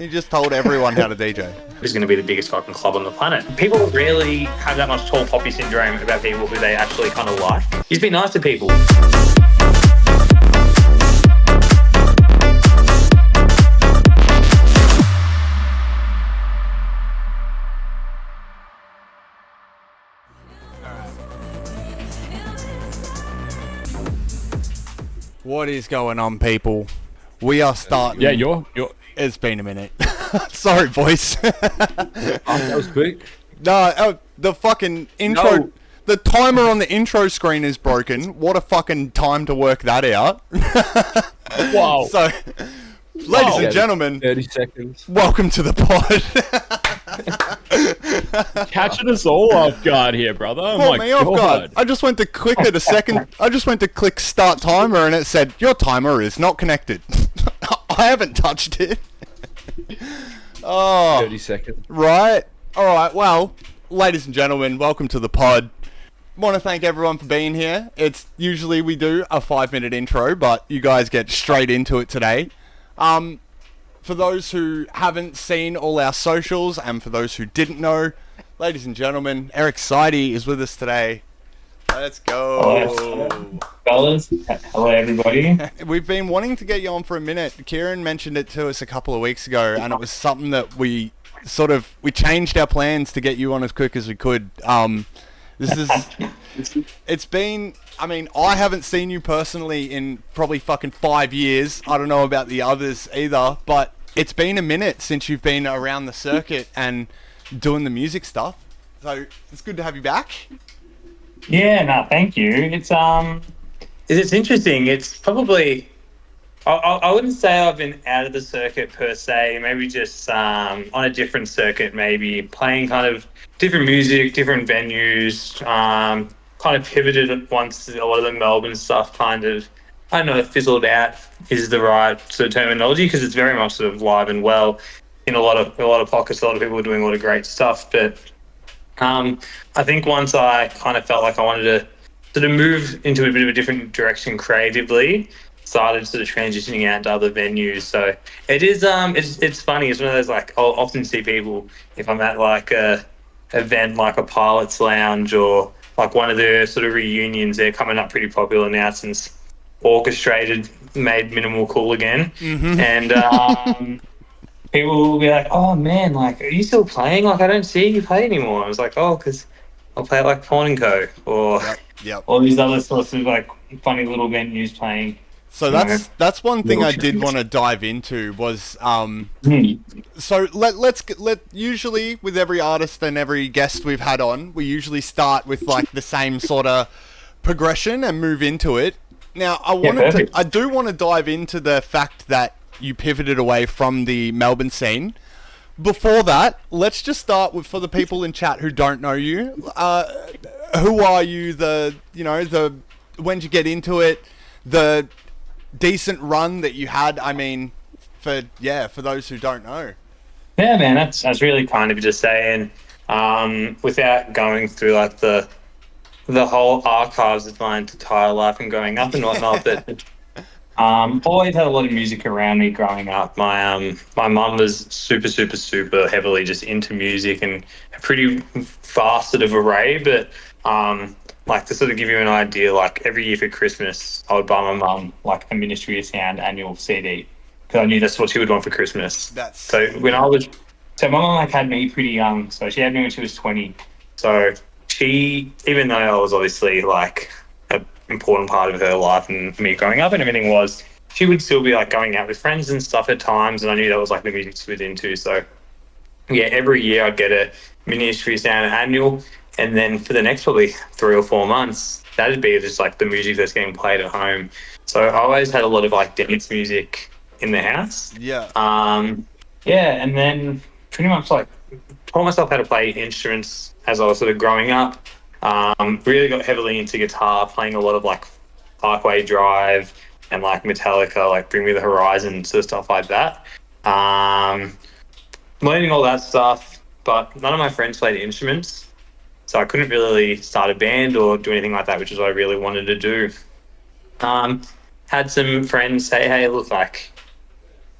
He just told everyone how to DJ. Who's going to be the biggest fucking club on the planet? People rarely have that much tall poppy syndrome about people who they actually kind of like. Just be nice to people. What is going on, people? We are starting. Yeah, you're. It's been a minute. Sorry, boys. That was quick. No, the fucking intro. No. The timer on the intro screen is broken. What a fucking time to work that out. Wow. So, ladies and gentlemen, 30 seconds. welcome to the pod. Catching us all off guard here, brother. Oh Caught my me off guard. god. I just went to click it a second. I just went to click start timer and it said, your timer is not connected. I haven't touched it. Oh, 30 seconds. right. All right. Well, ladies and gentlemen, welcome to the pod. Want to thank everyone for being here. It's usually we do a 5-minute intro, but you guys get straight into it today. For those who haven't seen all our socials and for those who didn't know, ladies and gentlemen, Eric Sidey is with us today. Let's go. Hello, fellas. Hello, everybody. We've been wanting to get you on for a minute. Kieran mentioned it to us a couple of weeks ago, and it was something that we changed our plans to get you on as quick as we could. It's been, I mean, I haven't seen you personally in probably fucking 5 years. I don't know about the others either, but it's been a minute since you've been around the circuit and doing the music stuff. So it's good to have you back. Yeah, no, thank you. It's interesting. It's probably I wouldn't say I've been out of the circuit per se. Maybe just on a different circuit, maybe playing kind of different music, different venues. Kind of pivoted once a lot of the Melbourne stuff kind of, I don't know, fizzled out is the right sort of terminology, because it's very much sort of live and well in a lot of pockets. A lot of people are doing a lot of great stuff, but I think once I kind of felt like I wanted to sort of move into a bit of a different direction creatively, started sort of transitioning out to other venues. So it is, it's funny. It's one of those, like, I'll often see people, if I'm at like a event like a Pilot's Lounge or like one of the sort of reunions, they're coming up pretty popular now since Orchestrated made Minimal cool again. Mm-hmm. And people will be like, oh man, like, are you still playing? Like, I don't see you play anymore. I was like, oh, because I'll play at like Pawn & Co. or Yep. all these other sorts of like funny little venues playing. So that's one thing I did want to dive into was so let's usually with every artist and every guest we've had on, we usually start with like the same sort of progression and move into it. Now I do want to dive into the fact that you pivoted away from the Melbourne scene. Before that, let's just start with, for the people in chat who don't know you, who are you? When did you get into it? The decent run that you had. I mean, for those who don't know. Yeah, man, that's really kind of you to say, and without going through like the whole archives of my entire life and growing up and whatnot, but always had a lot of music around me growing up. My mum was super heavily just into music and a pretty vast sort of array, but like, to sort of give you an idea, like every year for Christmas, I would buy my mum like a Ministry of Sound annual CD because I knew that's what she would want for Christmas. So my mum like had me pretty young, so she had me when she was 20. So she, even though I was obviously like an important part of her life and me growing up and everything was, she would still be like going out with friends and stuff at times, and I knew that was like the music she was into. So yeah, every year I'd get a Ministry of Sound annual. And then for the next probably 3 or 4 months, that'd be just like the music that's getting played at home. So I always had a lot of like dance music in the house. Yeah. And then pretty much like taught myself how to play instruments as I was sort of growing up. Really got heavily into guitar, playing a lot of like Parkway Drive and like Metallica, like Bring Me the Horizon, sort of stuff like that. Learning all that stuff, but none of my friends played instruments. So I couldn't really start a band or do anything like that, which is what I really wanted to do. Had some friends say, hey, look, like,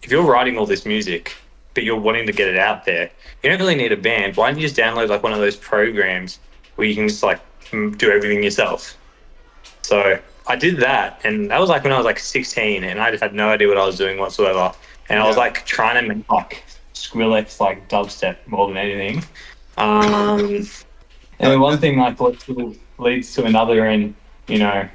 if you're writing all this music, but you're wanting to get it out there. You don't really need a band. Why don't you just download like one of those programs where you can just like do everything yourself? So I did that, and that was like when I was like 16, and I just had no idea what I was doing whatsoever. And I was like trying to make like Skrillex like dubstep more than anything. And one thing like leads to another, and you know,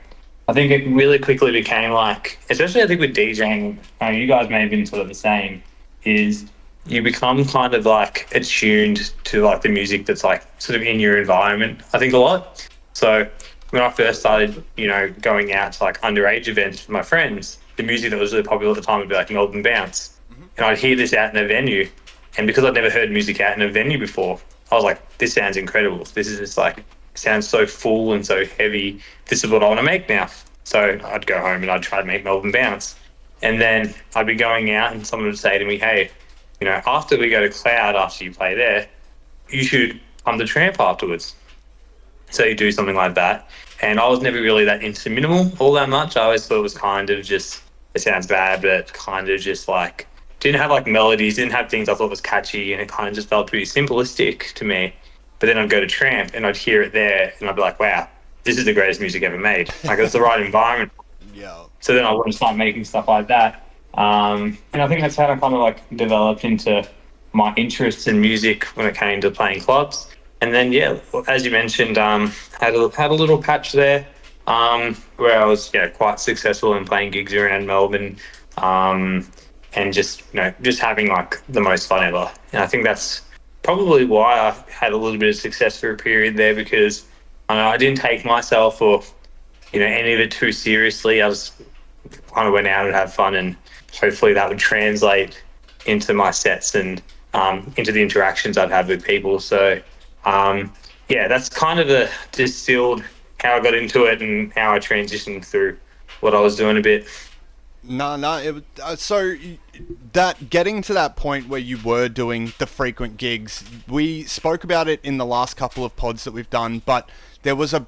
I think it really quickly became like, especially I think with DJing, you guys may have been sort of the same, is you become kind of like attuned to like the music that's like sort of in your environment, I think a lot. So when I first started, you know, going out to like underage events with my friends, the music that was really popular at the time would be like Melbourne bounce. And I'd hear this out in a venue. And because I'd never heard music out in a venue before, I was like, this sounds incredible. This is just like, sounds so full and so heavy. This is what I want to make now. So I'd go home and I'd try to make Melbourne bounce. And then I'd be going out and someone would say to me, hey, you know, after we go to Cloud, after you play there, you should come to Tramp afterwards. So you do something like that. And I was never really that into minimal all that much. I always thought it was kind of just, it sounds bad, but kind of just like, didn't have like melodies, didn't have things I thought was catchy, and it kind of just felt pretty simplistic to me. But then I'd go to Tramp and I'd hear it there and I'd be like, wow, this is the greatest music ever made. Like, it's the right environment. Yeah. So then I want to start making stuff like that. And I think that's how I kind of like developed into my interests in music when it came to playing clubs. And then, yeah, as you mentioned, had a little patch there where I was quite successful in playing gigs around Melbourne, and just just having like the most fun ever. And I think that's probably why I had a little bit of success for a period there, because I didn't take myself or any of it too seriously. I just kind of went out and had fun, and hopefully that would translate into my sets and into the interactions I'd have with people. So that's kind of the distilled how I got into it and how I transitioned through what I was doing a bit. So that getting to that point where you were doing the frequent gigs, we spoke about it in the last couple of pods that we've done, but there was a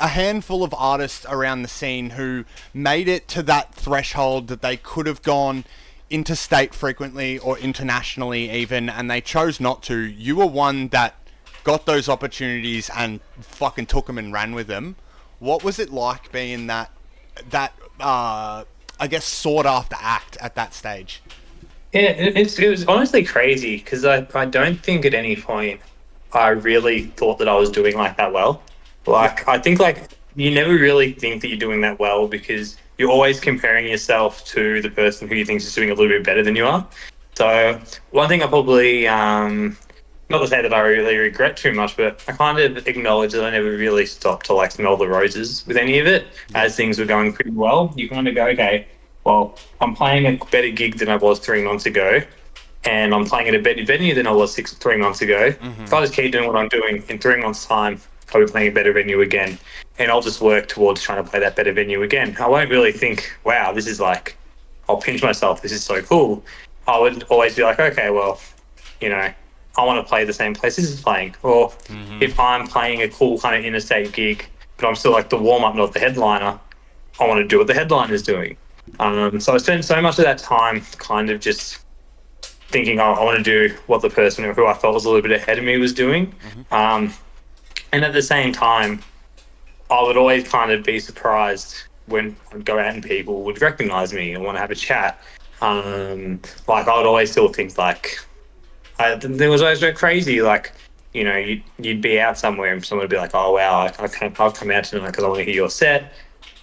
handful of artists around the scene who made it to that threshold that they could have gone interstate frequently or internationally even, and they chose not to. You were one that got those opportunities and fucking took them and ran with them. What was it like being that I guess sought after act at that stage? Yeah, it was honestly crazy, because I don't think at any point I really thought that I was doing like that well. Like, I think like you never really think that you're doing that well, because you're always comparing yourself to the person who you think is doing a little bit better than you are. So one thing I probably, not to say that I really regret too much, but I kind of acknowledge that I never really stopped to like smell the roses with any of it. As things were going pretty well, you kind of go, okay, well, I'm playing a better gig than I was 3 months ago, and I'm playing at a better venue than I was 3 months ago. Mm-hmm. If I just keep doing what I'm doing, in 3 months' time, I'll be playing a better venue again, and I'll just work towards trying to play that better venue again. I won't really think, wow, this is like, I'll pinch myself, this is so cool. I would always be like, okay, well, I want to play the same place this is playing. Or if I'm playing a cool kind of interstate gig, but I'm still like the warm-up, not the headliner, I want to do what the headliner is doing. So I spent so much of that time kind of just thinking, I want to do what the person who I felt was a little bit ahead of me was doing. And at the same time, I would always kind of be surprised when I'd go out and people would recognize me and want to have a chat. Like, I would always still think like, there was always crazy, like, you'd be out somewhere and someone would be like, oh wow, I've come out tonight because I want to hear your set.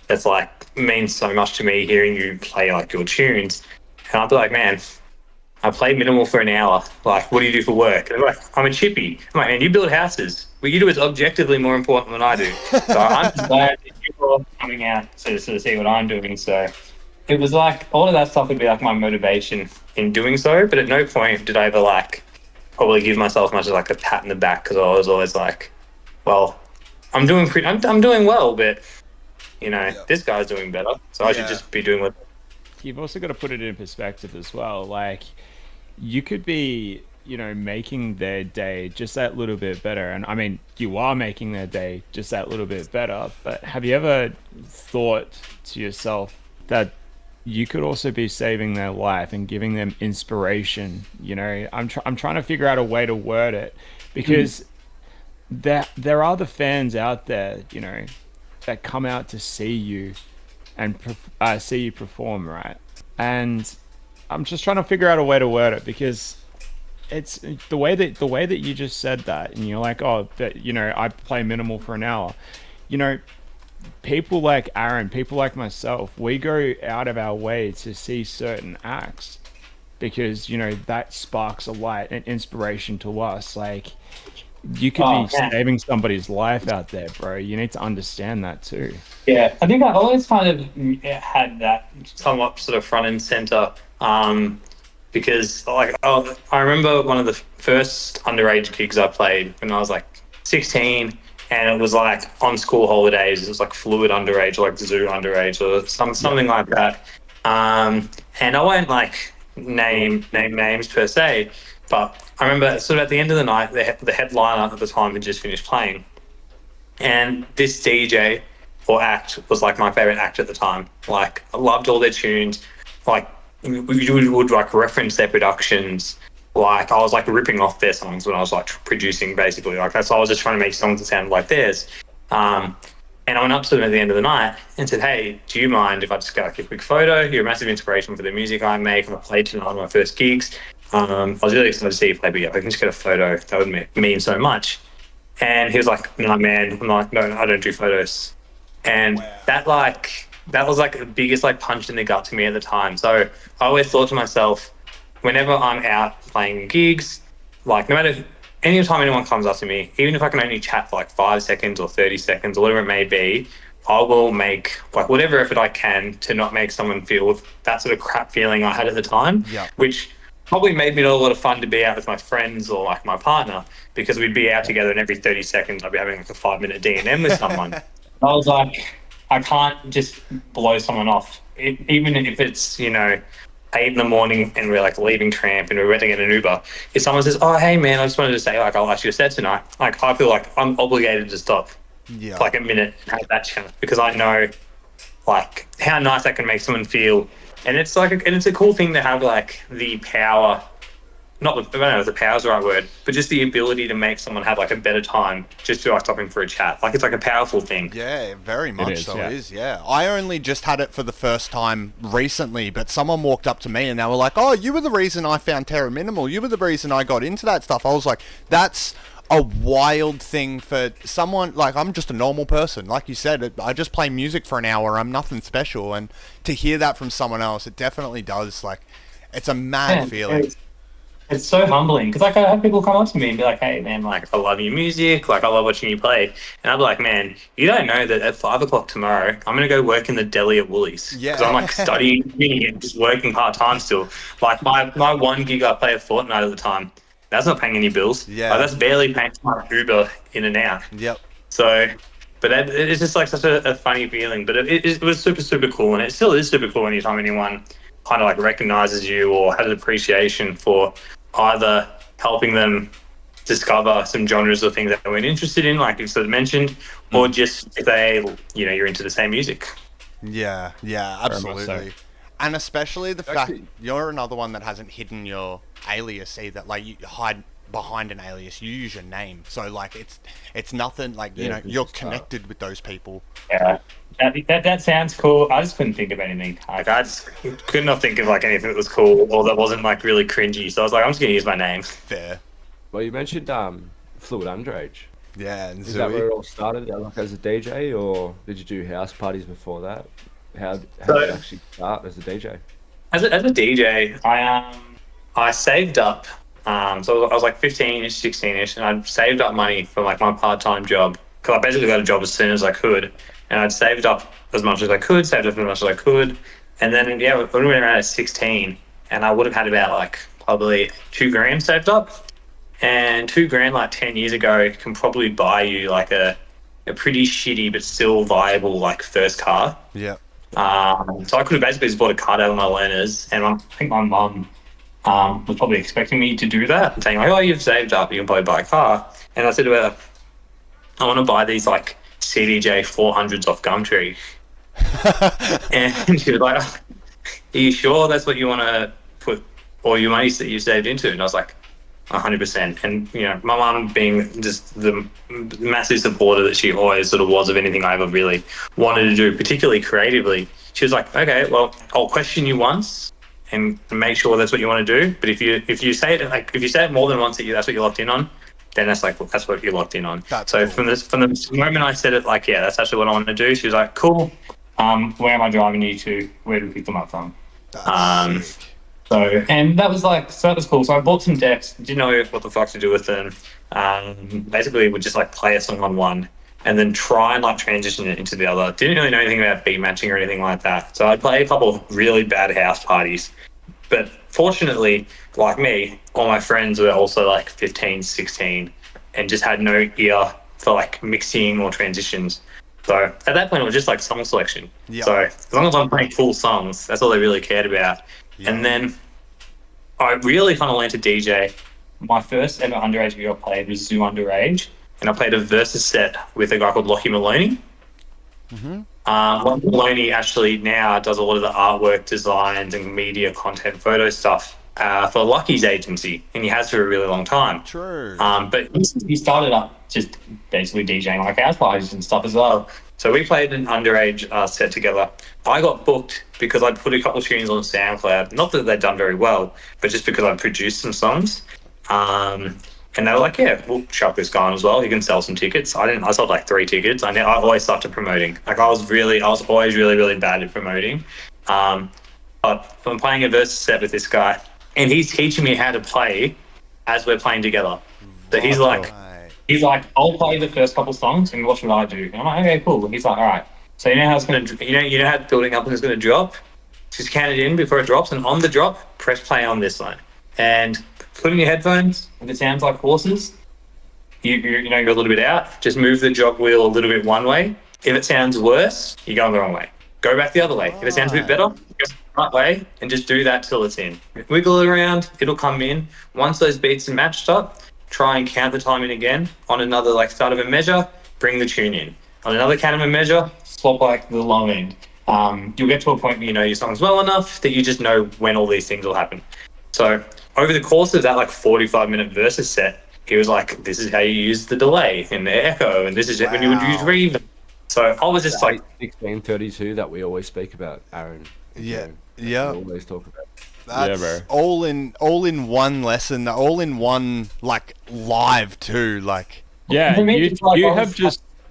That's like means so much to me, hearing you play like your tunes. And I'd be like, man, I play minimal for an hour. Like, what do you do for work? And they're like, I'm a chippy. I'm like, man, you build houses. What you do is objectively more important than I do. So I'm just glad that you're coming out to sort of see what I'm doing. So it was like, all of that stuff would be like my motivation in doing so. But at no point did I ever like probably give myself much as like a pat in the back, because I was always like, well, I'm doing well, but this guy's doing better, so I should just be doing what. You've also got to put it in perspective as well. Like, you could be, making their day just that little bit better. And I mean, you are making their day just that little bit better. But have you ever thought to yourself that you could also be saving their life and giving them inspiration. You know, I'm trying to figure out a way to word it, because there are the fans out there, you know, that come out to see you and see you perform, right? And I'm just trying to figure out a way to word it, because it's the way that you just said that, and you're like, oh, but you know, I play minimal for an hour. You know, people like Aaron, people like myself, we go out of our way to see certain acts because, you know, that sparks a light and inspiration to us. Like, you could be man. saving somebody's life out there, bro. You need to understand that too. Yeah, I think I've always kind of had that somewhat sort of front and center, because like, oh, I remember one of the first underage gigs I played when I was like 16, and it was like on school holidays. It was like fluid underage, like zoo underage, or something like that. And I won't like name names per se, but I remember sort of at the end of the night, the headliner at the time had just finished playing, and this DJ or act was like my favorite act at the time. Like, I loved all their tunes. Like, we would like reference their productions. Like, I was like ripping off their songs when I was like producing, basically. Like, so I was just trying to make songs that sounded like theirs. And I went up to them at the end of the night and said, "Hey, do you mind if I just get like a quick photo? You're a massive inspiration for the music I make. I played tonight on my first gigs. I was really excited to see you play, but yeah, if I can just get a photo, that would mean so much." And he was like, "No, man." I'm like, "No, I don't do photos." And that was like the biggest like punch in the gut to me at the time. So I always thought to myself, whenever I'm out playing gigs, like no matter any time anyone comes up to me, even if I can only chat for like 5 seconds or 30 seconds or whatever it may be, I will make like whatever effort I can to not make someone feel that sort of crap feeling I had at the time, which probably made me not a lot of fun to be out with my friends or like my partner, because we'd be out together and every 30 seconds I'd be having like a 5-minute D&M with someone. I was like, I can't just blow someone off, even if it's, you know, 8 in the morning and we're like leaving Tramp and we're renting in an Uber. If someone says, "Oh, hey man, I just wanted to say like I liked your set tonight," like I feel like I'm obligated to stop for like a minute and have that chat, because I know like how nice that can make someone feel. And it's like, and it's a cool thing to have like the power, I don't know if the power's the right word, but just the ability to make someone have like a better time just to like stopping for a chat. Like, it's like a powerful thing. Yeah, very much so. It is, yeah. I only just had it for the first time recently, but someone walked up to me and they were like, "Oh, you were the reason I found Terra Minimal. You were the reason I got into that stuff." I was like, that's a wild thing for someone. Like, I'm just a normal person. Like you said, I just play music for an hour. I'm nothing special. And to hear that from someone else, it definitely does. Like, it's a mad feeling. It's so humbling, because like I have people come up to me and be like, "Hey man, like I love your music, like I love watching you play," and I'd be like, "Man, you don't know that at 5 o'clock tomorrow I'm gonna go work in the deli at Woolies, because I'm like studying and just working part time still. Like my one gig I play a fortnight at the time, that's not paying any bills. Yeah, like, that's barely paying for my Uber in and out. Yep. So, but it's just like such a funny feeling. But it was super cool, and it still is super cool anytime anyone kind of like recognizes you or has appreciation for either helping them discover some genres or things that they weren't interested in, like you sort of mentioned, or just if they, you know, you're into the same music. Yeah, absolutely. And especially the fact you're another one that hasn't hidden your alias either. Like, you hide behind an alias, you use your name. So like it's nothing like, you know, you're connected with those people. Yeah. That sounds cool. I just couldn't think of anything. Like, I just could not think of like anything that was cool or that wasn't like really cringy. So I was like, I'm just gonna use my name. Fair. Well, you mentioned fluid underage. Yeah, and Is that where it all started? Like as a DJ, or did you do house parties before that? How did you actually start as a DJ? As a DJ, I saved up. So I was like 15ish, 16ish, and I'd saved up money for like my part-time job, because I basically got a job as soon as I could, and I'd saved up as much as I could, and then yeah, we would have been around at 16, and I would have had about like probably $2,000 saved up, and $2,000 like 10 years ago can probably buy you like a pretty shitty but still viable like first car. Yeah. So I could have basically just bought a car out of my learners, and I think my mum was probably expecting me to do that, and saying like, "Oh, you've saved up, you can probably buy a car." And I said to her, "I want to buy these like CDJ 400s off Gumtree." And she was like, are you sure that's what you want to put all your money that you saved into? And I was like, 100%. And, you know, my mum being just the massive supporter that she always sort of was of anything I ever really wanted to do, particularly creatively, she was like, okay, well, I'll question you once and make sure that's what you want to do. But if you say it more than once that that's what you're locked in on, then that's what you're locked in on. That's so cool. from the moment I said it, like, yeah, that's actually what I want to do, she was like, cool. Where am I driving you to? Where do we pick them up from? That's sick. And that was cool. So I bought some decks, didn't know what the fuck to do with them. Basically, would just like play a song on one and then try and like transition it into the other. Didn't really know anything about beat matching or anything like that. So I'd play a couple of really bad house parties. But fortunately, like me, all my friends were also like 15, 16 and just had no ear for like mixing or transitions. So at that point, it was just like song selection. Yeah. So as long as I'm playing cool songs, that's all they really cared about. Yeah. And then I really kind of learned to DJ. My first ever underage gig I played was Zoo Underage, and I played a versus set with a guy called Lockie Maloney. Mm-hmm. Lockie Maloney actually now does a lot of the artwork, designs, and media content, photo stuff for Lockie's agency, and he has for a really long time. True. But he started up just basically DJing like house parties and stuff as well. So we played an underage set together. I got booked because I'd put a couple of tunes on SoundCloud. Not that they'd done very well, but just because I'd produced some songs. And they were like, yeah, we'll chuck this guy on as well. He can sell some tickets. I sold like 3 tickets. I always started promoting. Like I was always really, really bad at promoting. But I'm playing a versus set with this guy and he's teaching me how to play as we're playing together. So he's like, I'll play the first couple songs and watch what I do. And I'm like, okay, cool. And he's like, all right. So you know how it's gonna, you know how the building up and it's gonna drop. Just count it in before it drops, and on the drop, press play on this line, and put in your headphones. If it sounds like horses, you're a little bit out. Just move the jog wheel a little bit one way. If it sounds worse, you're going the wrong way. Go back the other way. If it sounds a bit better, go the right way, and just do that till it's in. Wiggle it around. It'll come in. Once those beats are matched up, try and count the time in again on another start of a measure, bring the tune in. On another count of a measure, swap the long end. You'll get to a point where you know your songs well enough that you just know when all these things will happen. So over the course of that 45-minute versus set, he was like, this is how you use the delay and the echo, and this is when you would use reverb. So I was just 1632 that we always speak about, Aaron. Yeah. We always talk about. That's bro. all in one lesson, all in one live too. Yeah, me,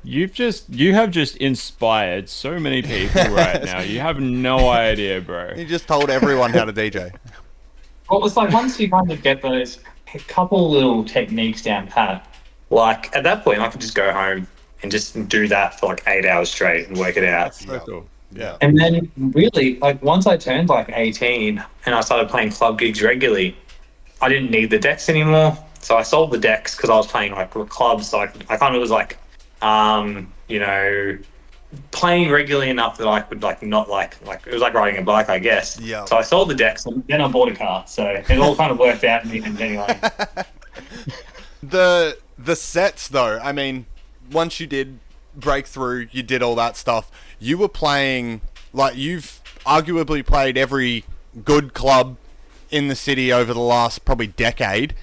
you have just inspired so many people right now. You have no idea, bro. You just told everyone how to DJ. Well, it's once you kind of get those couple little techniques down pat, at that point I could just go home and just do that for 8 hours straight and work it out. So cool. Yeah. And then really, once I turned 18 and I started playing club gigs regularly, I didn't need the decks anymore. So I sold the decks because I was playing clubs. I kind of was playing regularly enough that I could not it was like riding a bike, I guess. Yeah. So I sold the decks and then I bought a car. So it all kind of worked out in the end anyway. The sets though, I mean, once you did break through, you did all that stuff. You were playing you've arguably played every good club in the city over the last probably decade.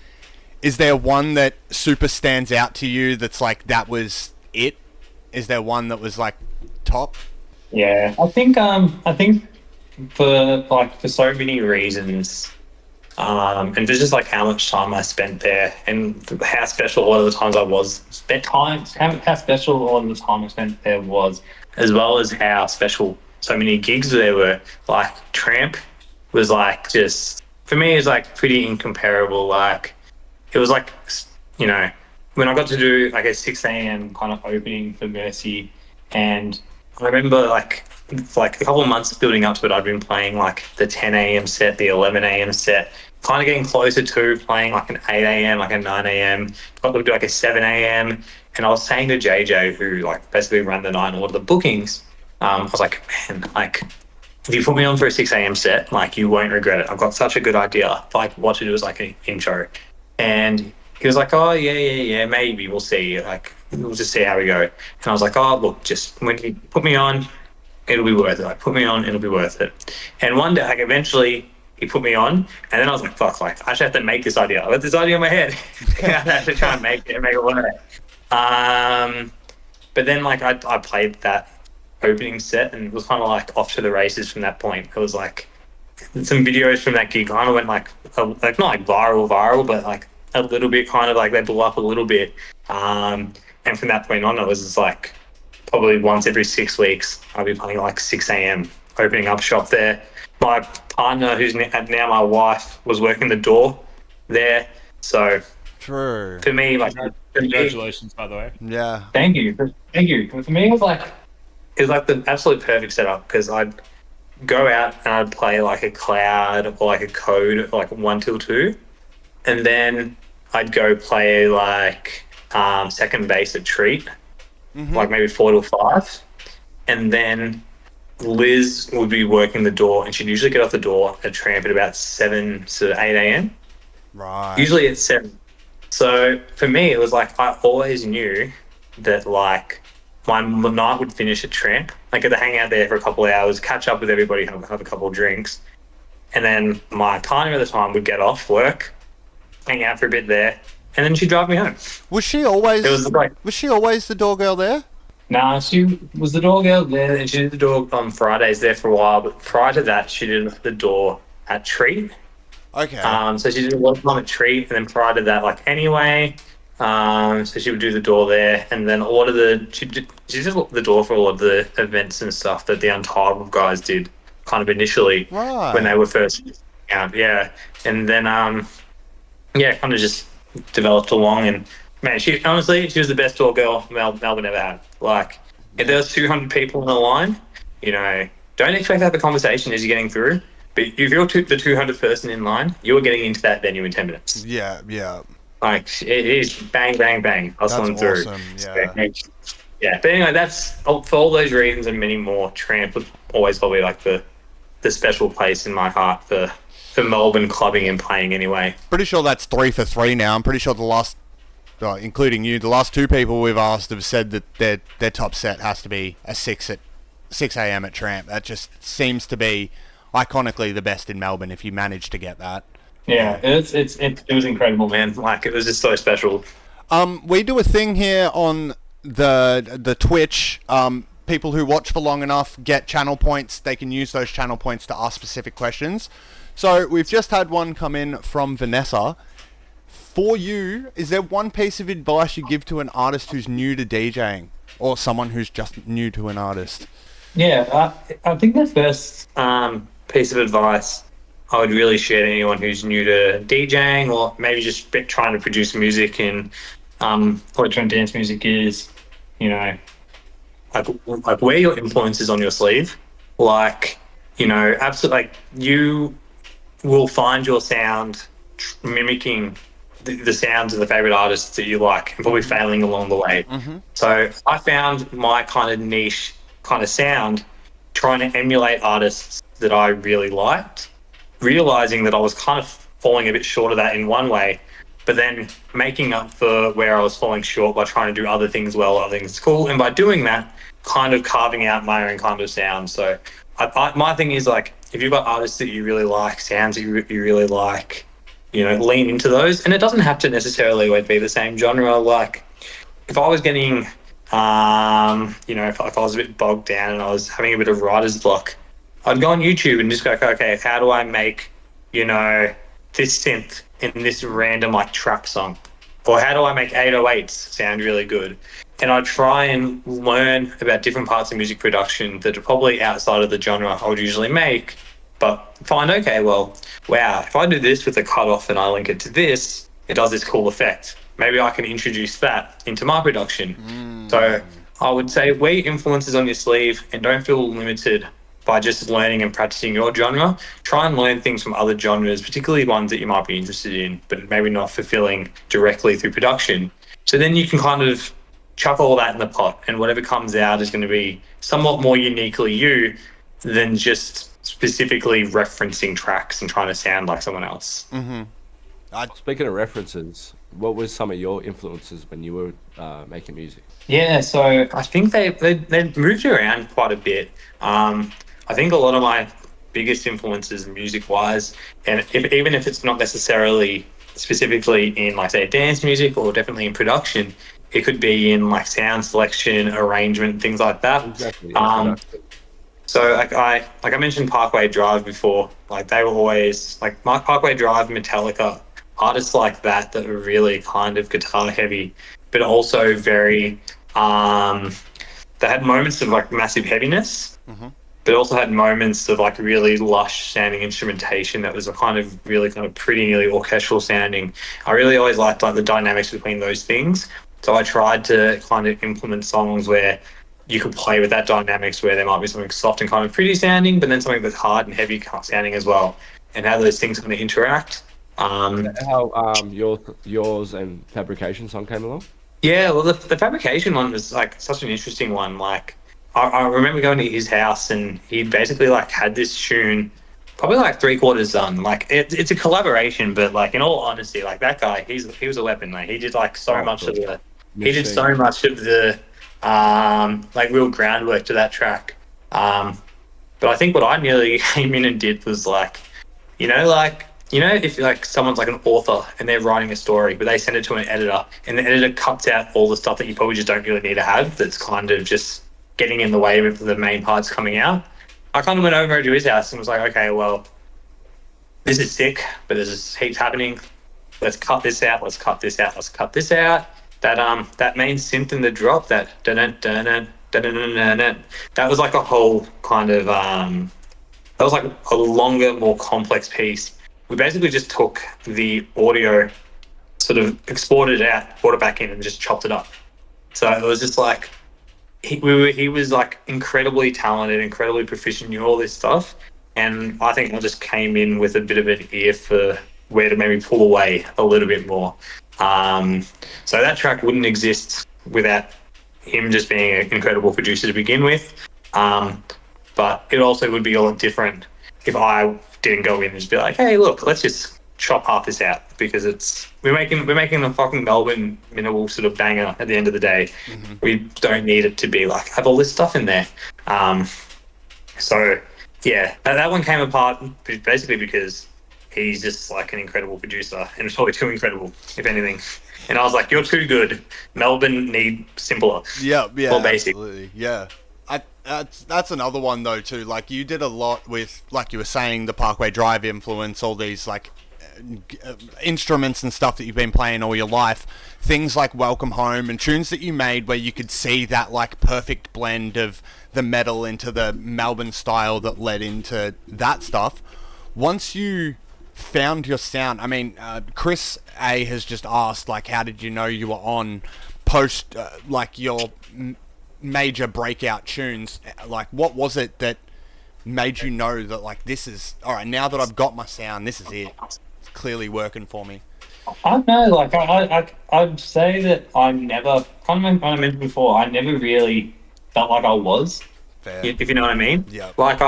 Is there one that super stands out to you that's that was it? Is there one that was top? Yeah, I think for so many reasons, and for just how much time I spent there, and how special all of the times I was spent time, how special all of the time I spent there was, as well as how special so many gigs there were. Tramp was just for me is pretty incomparable. It was when I got to do a 6 a.m. kind of opening for Mercy, and I remember a couple of months building up to it, I'd been playing the 10 a.m. set, the 11 a.m. set, kind of getting closer to playing an 8 a.m., a 9 a.m., got to do a 7 a.m. And I was saying to JJ, who basically ran the night and all of the bookings, I was like, man, if you put me on for a 6 a.m. set, you won't regret it. I've got such a good idea for what to do as an intro. And he was like, oh, yeah, maybe, we'll see. We'll just see how we go. And I was like, oh, look, just when you put me on, it'll be worth it. Like, put me on, it'll be worth it. And one day, like, eventually he put me on, and then I was like, fuck, like, I actually have to make this idea. I got this idea in my head. I have to try and make it work. But then, like, I played that opening set and it was kind of like off to the races from that point. It was like some videos from that gig kind of went like not like viral, but like a little bit kind of like they blew up a little bit. And from that point on, it was just like probably once every 6 weeks, I'll be playing like 6 a.m. opening up shop there. My partner, who's now my wife, was working the door there. So True. for me, like, Congratulations, by the way. Yeah. Thank you. For me, it was like the absolute perfect setup because I'd go out and I'd play like a cloud or like a code, like 1 till 2, and then I'd go play like second base at Treat, like maybe 4 till 5, and then Liz would be working the door, and she'd usually get off the door at Tramp at about 7 to 8 a.m. Right. Usually at 7. So for me, it was like I always knew that like my night would finish at Tramp. I get to hang out there for a couple of hours, catch up with everybody, have a couple of drinks, and then my partner at the time would get off work, hang out for a bit there, and then she'd drive me home. Was she always? Was she always the door girl there? Nah, she was the door girl there, and she did the door on Fridays there for a while. But prior to that, she did the door at Treat. Okay. So she did a lot of time at Treat, and then prior to that, like Anyway. So she would do the door there, and then a lot of she did the door for a lot of the events and stuff that the Untitled guys did, kind of initially when they were first out. Yeah, and then kind of just developed along. And man, she was the best door girl Melbourne ever had. Like, if there was 200 people in the line, don't expect to have a conversation as you're getting through. But if you're the 200th person in line, you're getting into that venue in 10 minutes. Yeah. Like, it is bang, bang, bang, hustling through. Awesome. Yeah. But anyway, that's for all those reasons and many more. Tramp was always probably like the special place in my heart for Melbourne clubbing and playing anyway. Pretty sure that's 3 for 3 now. I'm pretty sure the last, including you, the last 2 people we've asked have said that their top set has to be a 6 a.m. at Tramp. That just seems to be iconically the best in Melbourne if you manage to get that. Yeah, it was incredible, man. Like, it was just so special. We do a thing here on the Twitch. People who watch for long enough get channel points. They can use those channel points to ask specific questions. So we've just had one come in from Vanessa. For you, is there one piece of advice you give to an artist who's new to DJing, or someone who's just new to an artist? Yeah, I think the first piece of advice I would really share to anyone who's new to DJing or maybe just trying to produce music and electronic dance music is, like wear your influences on your sleeve. Like, absolutely, like, you will find your sound mimicking the sounds of the favorite artists that you like and probably failing along the way. So I found my kind of niche kind of sound trying to emulate artists that I really liked, realizing that I was kind of falling a bit short of that in one way, but then making up for where I was falling short by trying to do other things well, other things cool, and by doing that, kind of carving out my own kind of sound. So my thing is, like, if you've got artists that you really like, sounds that you really like, lean into those. And it doesn't have to necessarily always be the same genre. Like, if I was getting, if I was a bit bogged down and I was having a bit of writer's block, I'd go on YouTube and just go, okay, how do I make, this synth in this random, like, trap song? Or how do I make 808s sound really good? And I'd try and learn about different parts of music production that are probably outside of the genre I would usually make, but find, okay, well, wow, if I do this with a cutoff and I link it to this, it does this cool effect. Maybe I can introduce that into my production. So I would say wear your influences on your sleeve and don't feel limited by just learning and practicing your genre. Try and learn things from other genres, particularly ones that you might be interested in, but maybe not fulfilling directly through production. So then you can kind of chuck all that in the pot, and whatever comes out is going to be somewhat more uniquely you than just specifically referencing tracks and trying to sound like someone else. Speaking of references, what was some of your influences when you were making music? Yeah, so I think they moved around quite a bit. I think a lot of my biggest influences music wise, and even if it's not necessarily specifically in like say dance music or definitely in production, it could be in like sound selection, arrangement, things like that. Exactly. So like I mentioned Parkway Drive before, like they were always like Parkway Drive, Metallica, artists like that that were really kind of guitar heavy, but also very they had moments of like massive heaviness, but also had moments of like really lush sounding instrumentation that was a kind of really kind of pretty nearly orchestral sounding. I really always liked like the dynamics between those things. So I tried to kind of implement songs where you could play with that dynamics where there might be something soft and kind of pretty sounding, but then something that's hard and heavy sounding as well, and how those things kind of interact. How yours and Fabrication song came along? Yeah, well, the fabrication one was like such an interesting one. Like, I remember going to his house and he basically like had this tune, probably like three quarters done. Like, it's a collaboration, but like in all honesty, like that guy, he was a weapon. Like, he did like so much of the, he did so much of the, like real groundwork to that track. But I think what I nearly came in and did was like, if like someone's like an author and they're writing a story, but they send it to an editor, and the editor cuts out all the stuff that you probably just don't really need to have. That's kind of just getting in the way of the main parts coming out. I kind of went over to his house and was like, okay, well, this is sick, but there's heaps happening. Let's cut this out. Let's cut this out. Let's cut this out. That main synth in the drop, that dun dun dun dun dun dun, that was like a whole kind of that was like a longer, more complex piece. We basically just took the audio, sort of exported it out, brought it back in, and just chopped it up. So it was just like he was like incredibly talented, incredibly proficient, knew all this stuff, and I think I just came in with a bit of an ear for where to maybe pull away a little bit more. So that track wouldn't exist without him just being an incredible producer to begin with. But it also would be a lot different if I didn't go in and just be like, hey, look, let's just chop half this out, because we're making a fucking Melbourne minimal sort of banger at the end of the day. We don't need it to be like have all this stuff in there. So yeah, that one came apart basically because he's just like an incredible producer, and it's probably too incredible, if anything. And I was like, you're too good. Melbourne need simpler. Yeah, more basic. Absolutely. Yeah. That's another one though too. Like you did a lot with, like you were saying, the Parkway Drive influence, all these like instruments and stuff that you've been playing all your life. Things like Welcome Home and tunes that you made where you could see that like perfect blend of the metal into the Melbourne style that led into that stuff. Once you found your sound, I mean, Chris A has just asked like, how did you know you were on post like your major breakout tunes? Like, what was it that made you know that like this is all right, now that I've got my sound, this is it, it's clearly working for me? I don't know, like I'd say that I never, kind of what I mentioned before, I never really felt like I was. Fair. If you know what I mean. Yeah. Like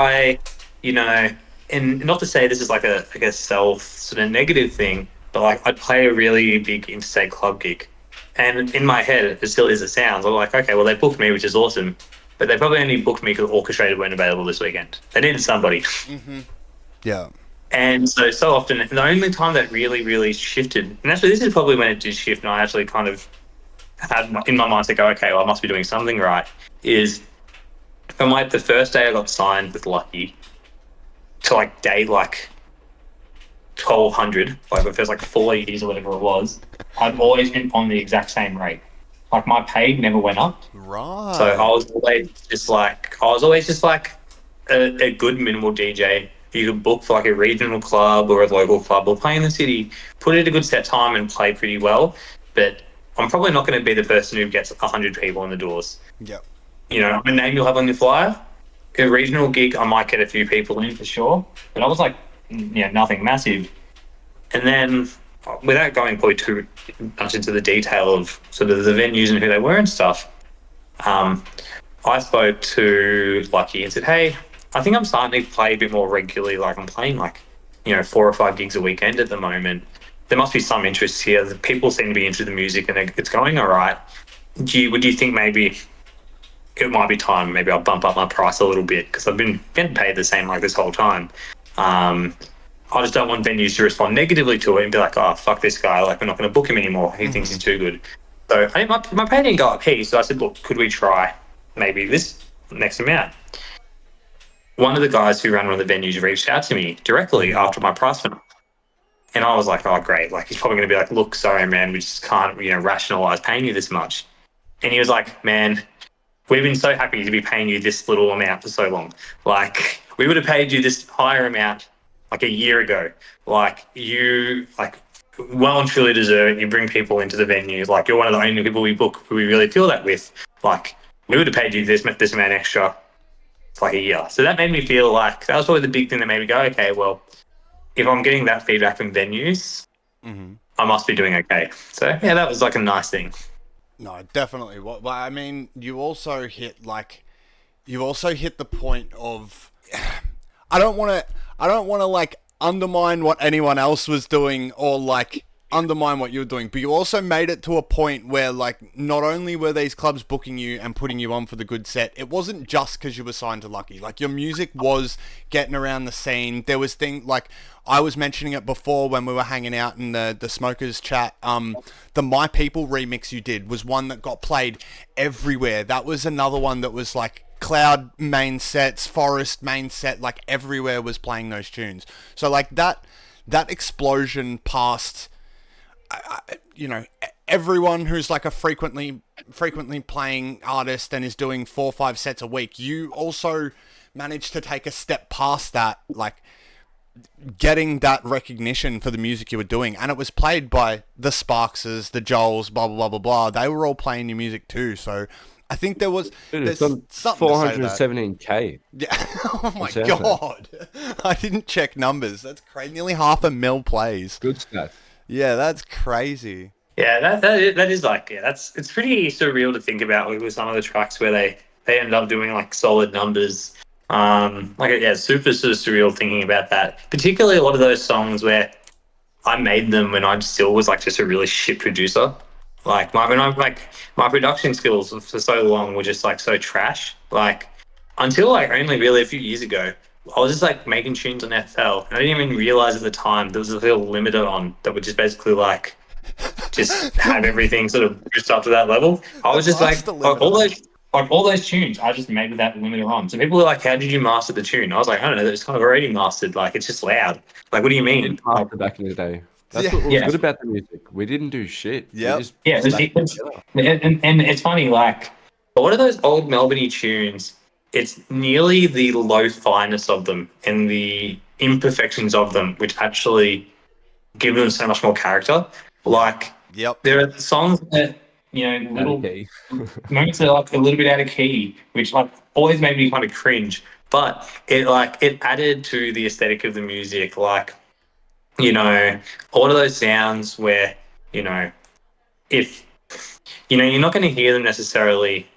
and not to say this is like a self sort of negative thing, but like I'd play a really big interstate club gig, and in my head, as silly as it sounds, I'm like, okay, well they booked me, which is awesome, but they probably only booked me because Orchestrated weren't available this weekend. They needed somebody. Yeah. And so often, the only time that really, really shifted, and actually this is probably when it did shift, and I actually kind of had in my mind to go, okay, well I must be doing something right, is from like the first day I got signed with Lucky to like day like 1200, like the first like 4 years or whatever it was, I've always been on the exact same rate. Like my pay never went up. Right. So I was always just like a good minimal DJ you could book for like a regional club or a local club or play in the city, put in a good set time and play pretty well. But I'm probably not going to be the person who gets 100 people in the doors. Yep. You know, I'm a name you'll have on your flyer. A regional gig, I might get a few people in for sure. But I was like, nothing massive. And then, without going probably too much into the detail of sort of the venues and who they were and stuff, I spoke to Lucky and said, hey, I think I'm starting to play a bit more regularly. Like I'm playing like, 4 or 5 gigs a weekend at the moment. there must be some interest here. The people seem to be into the music and it's going all right. Would you think maybe it might be time, maybe I'll bump up my price a little bit, because I've been getting paid the same like this whole time. I just don't want venues to respond negatively to it and be like, oh, fuck this guy, like we're not going to book him anymore. He thinks he's too good. So my pay didn't go up here. So I said, look, could we try maybe this next amount? One of the guys who ran one of the venues reached out to me directly after my price went up. And I was like, oh, great. Like, he's probably going to be like, look, sorry, man, we just can't, rationalize paying you this much. And he was like, man, we've been so happy to be paying you this little amount for so long. Like, we would have paid you this higher amount like a year ago. Like, you, like, well and truly deserve it. You bring people into the venue. Like, you're one of the only people we book who we really feel that with. Like, we would have paid you this amount extra for like a year. So that made me feel like, that was probably the big thing that made me go, okay, well, if I'm getting that feedback from venues, I must be doing okay. So, yeah, that was like a nice thing. No, definitely. Well, I mean, you also hit the point of, I don't want to like undermine what anyone else was doing or like undermine what you were doing, but you also made it to a point where like not only were these clubs booking you and putting you on for the good set, it wasn't just because you were signed to Lucky. Like, your music was getting around the scene. There was things like, I was mentioning it before when we were hanging out in the smokers chat. The My People remix you did was one that got played everywhere. That was another one that was like Cloud main sets, Forest main set, like everywhere was playing those tunes. So like that explosion past, everyone who's like a frequently playing artist and is doing 4 or 5 sets a week. You also managed to take a step past that, like getting that recognition for the music you were doing, and it was played by the Sparkses, the Joels, blah blah blah blah blah. They were all playing your music too. So I think there's something 417K. Yeah. Oh my god. I didn't check numbers. That's crazy. Nearly 500,000 plays. Good stats. Yeah, that's crazy. Yeah, that is like, yeah, it's pretty surreal to think about with some of the tracks where they end up doing like solid numbers. Super sort of surreal thinking about that. Particularly a lot of those songs where I made them when I still was like just a really shit producer. Like my production skills for so long were just like so trash. Like, until like only really a few years ago, I was just like making tunes on FL, and I didn't even realize at the time there was a little limiter on that would just basically like just have everything sort of boost up to that level. I was just like all those tunes I just made with that limiter on. So people were like, "How did you master the tune?" I was like, "I don't know, it's kind of already mastered. Like, it's just loud. Like, what do you mean?" Back in the day. That's what was good about the music. We didn't do shit. Yeah. And it's funny, like, a lot of those old Melbourne tunes, it's nearly the low fineness of them and the imperfections of them which actually give them so much more character. Like, there are songs that, little moments that are like a little bit out of key, which like always made me kind of cringe. But it added to the aesthetic of the music. Like, a lot of those sounds where, if, you're not going to hear them necessarily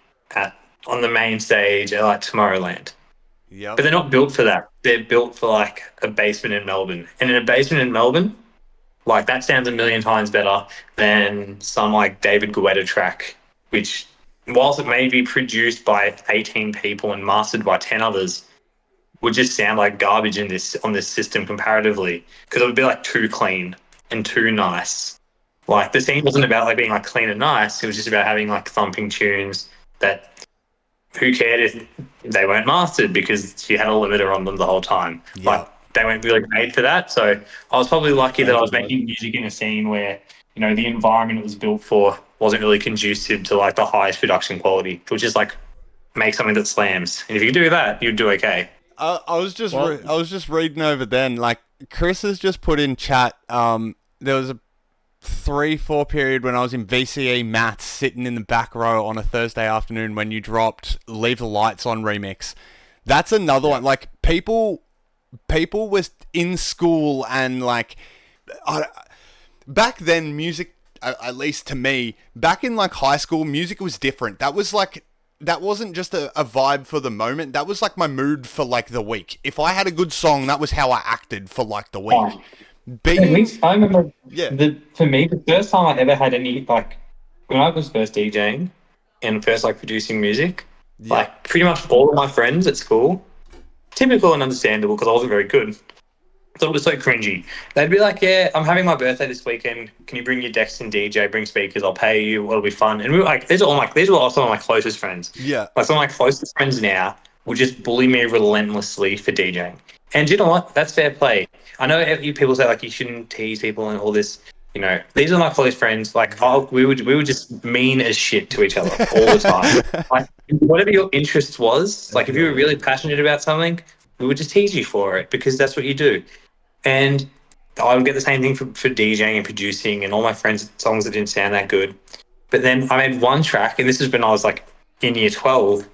on the main stage at like Tomorrowland. Yeah. But they're not built for that. They're built for like a basement in Melbourne. And in a basement in Melbourne, like, that sounds a million times better than some like David Guetta track, which, whilst it may be produced by 18 people and mastered by 10 others, would just sound like garbage on this system comparatively, because it would be like too clean and too nice. Like, the scene wasn't about like being like clean and nice. It was just about having like thumping tunes that, who cared if they weren't mastered, because you had a limiter on them the whole time. Yeah. Like, they weren't really made for that. So I was probably lucky that I was making music in a scene where, the environment it was built for wasn't really conducive to like the highest production quality, which is like make something that slams. And if you do that, you'd do okay. I was just reading over then, like, Chris has just put in chat, there was a 3-4 period when I was in VCE maths sitting in the back row on a Thursday afternoon when you dropped Leave the Lights On remix. That's another one. Like, people was in school and like, back then music, at least to me, back in like high school, music was different. That wasn't just a vibe for the moment. That was like my mood for like the week. If I had a good song, that was how I acted for like the week. I remember Yeah. for me, the first time I ever had any, like, when I was first DJing and first, like, producing music, Yeah. like, pretty much all of my friends at school, typical and understandable because I wasn't very good, thought it was so cringy. They'd be like, "Yeah, I'm having my birthday this weekend. Can you bring your decks and DJ? Bring speakers. I'll pay you. It'll be fun." And we were like, these were all some of my closest friends. Yeah. Like some of my closest friends now would just bully me relentlessly for DJing. And you know what? That's fair play. I know you people say like you shouldn't tease people and all this. You know, these are my close friends. Like, we would just mean as shit to each other all the time. Like, whatever your interest was, like if you were really passionate about something, we would just tease you for it because that's what you do. And I would get the same thing for DJing and producing, and all my friends' songs that didn't sound that good. But then I made one track, and this is when I was like in year 12,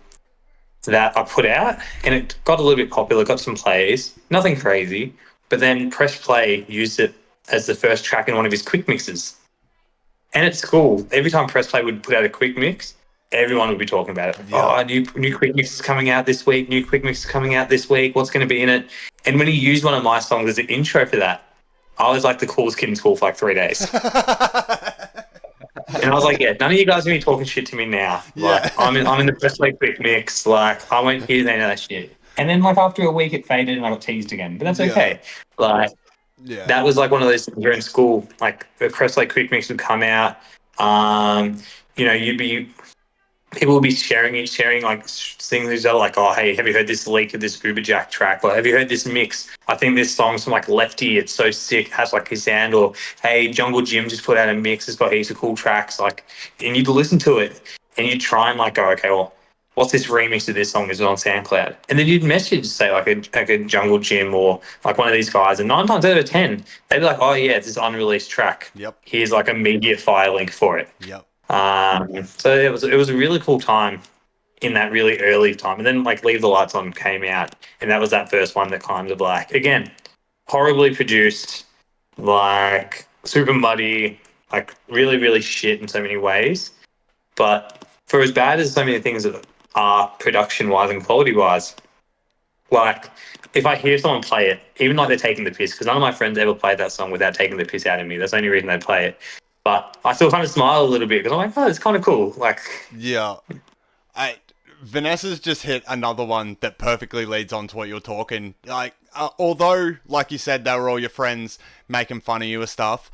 that I put out, and it got a little bit popular, got some plays, nothing crazy. But then Press Play used it as the first track in one of his quick mixes. And at school, every time Press Play would put out a quick mix, everyone would be talking about it. Yeah. Oh, new quick mix is coming out this week. New quick mix is coming out this week. What's going to be in it? And when he used one of my songs as an intro for that, I was like the coolest kid in school for like 3 days. And I was like, yeah, none of you guys are going to be talking shit to me now. Like, Yeah. I'm in the Press Play quick mix. Like, I won't hear any of that shit. And then like after a week, it faded and I got teased again. But that's Yeah. okay. Like, Yeah. that was like one of those things where in school, like the Press Play quick mix would come out. You know, people will be sharing like things that are like, oh, hey, have you heard this leak of this Uber Jack track? Or have you heard this mix? I think this song's from like Lefty. It's so sick. It has like his sound. Or hey, Jungle Jim just put out a mix. It's got heaps of cool tracks. Like, and you'd listen to it and you'd try and like go, okay, well, what's this remix of this song is on SoundCloud? And then you'd message, say like a Jungle Jim or like one of these guys, and 9 times out of 10, they'd be like, oh yeah, it's this unreleased track. Yep. Here's like a media file link for it. Yep. So it was a really cool time in that really early time. And then like Leave the Lights On came out, and that was that first one that kind of like, again, horribly produced, like super muddy, like really, really shit in so many ways. But for as bad as so many things that are production wise and quality wise, like if I hear someone play it, even like they're taking the piss, because none of my friends ever played that song without taking the piss out of me. That's the only reason they play it. But I still kind of smile a little bit because I'm like, oh, it's kind of cool. Like, Yeah. Vanessa's just hit another one that perfectly leads on to what you're talking. Like, although, like you said, they were all your friends making fun of you and stuff.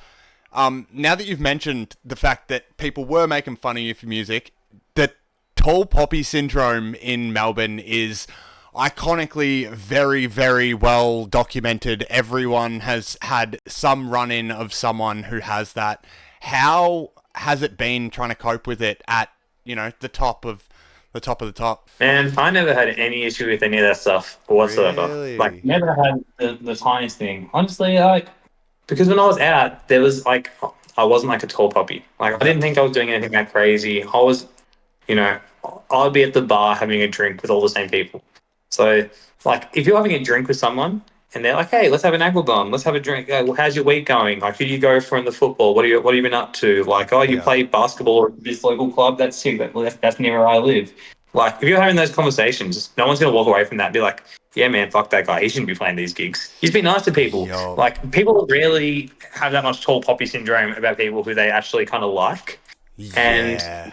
Now that you've mentioned the fact that people were making fun of you for music, the tall poppy syndrome in Melbourne is iconically very, very well documented. Everyone has had some run-in of someone who has that. How has it been trying to cope with it at, you know, the top of the top? man, I never had any issue with any of that stuff whatsoever. Really? Like, never had the tiniest thing. Honestly, like, because when I was out, there was like, I wasn't like a tall poppy. Like, I didn't think I was doing anything that crazy. I was, you know, I'd be at the bar having a drink with all the same people. So, like, if you're having a drink with someone and they're like, "Hey, let's have an apple bomb. Let's have a drink. Well, how's your week going? Like, who do you go for in the football? What have you been up to? Like, oh, you Yeah. play basketball at this local club. That's sick. That's near where I live." Like, if you're having those conversations, no one's gonna walk away from that and be like, "Yeah, man, fuck that guy. He shouldn't be playing these gigs." Just be nice to people. Yo. Like, people rarely have that much tall poppy syndrome about people who they actually kind of like. And Yeah.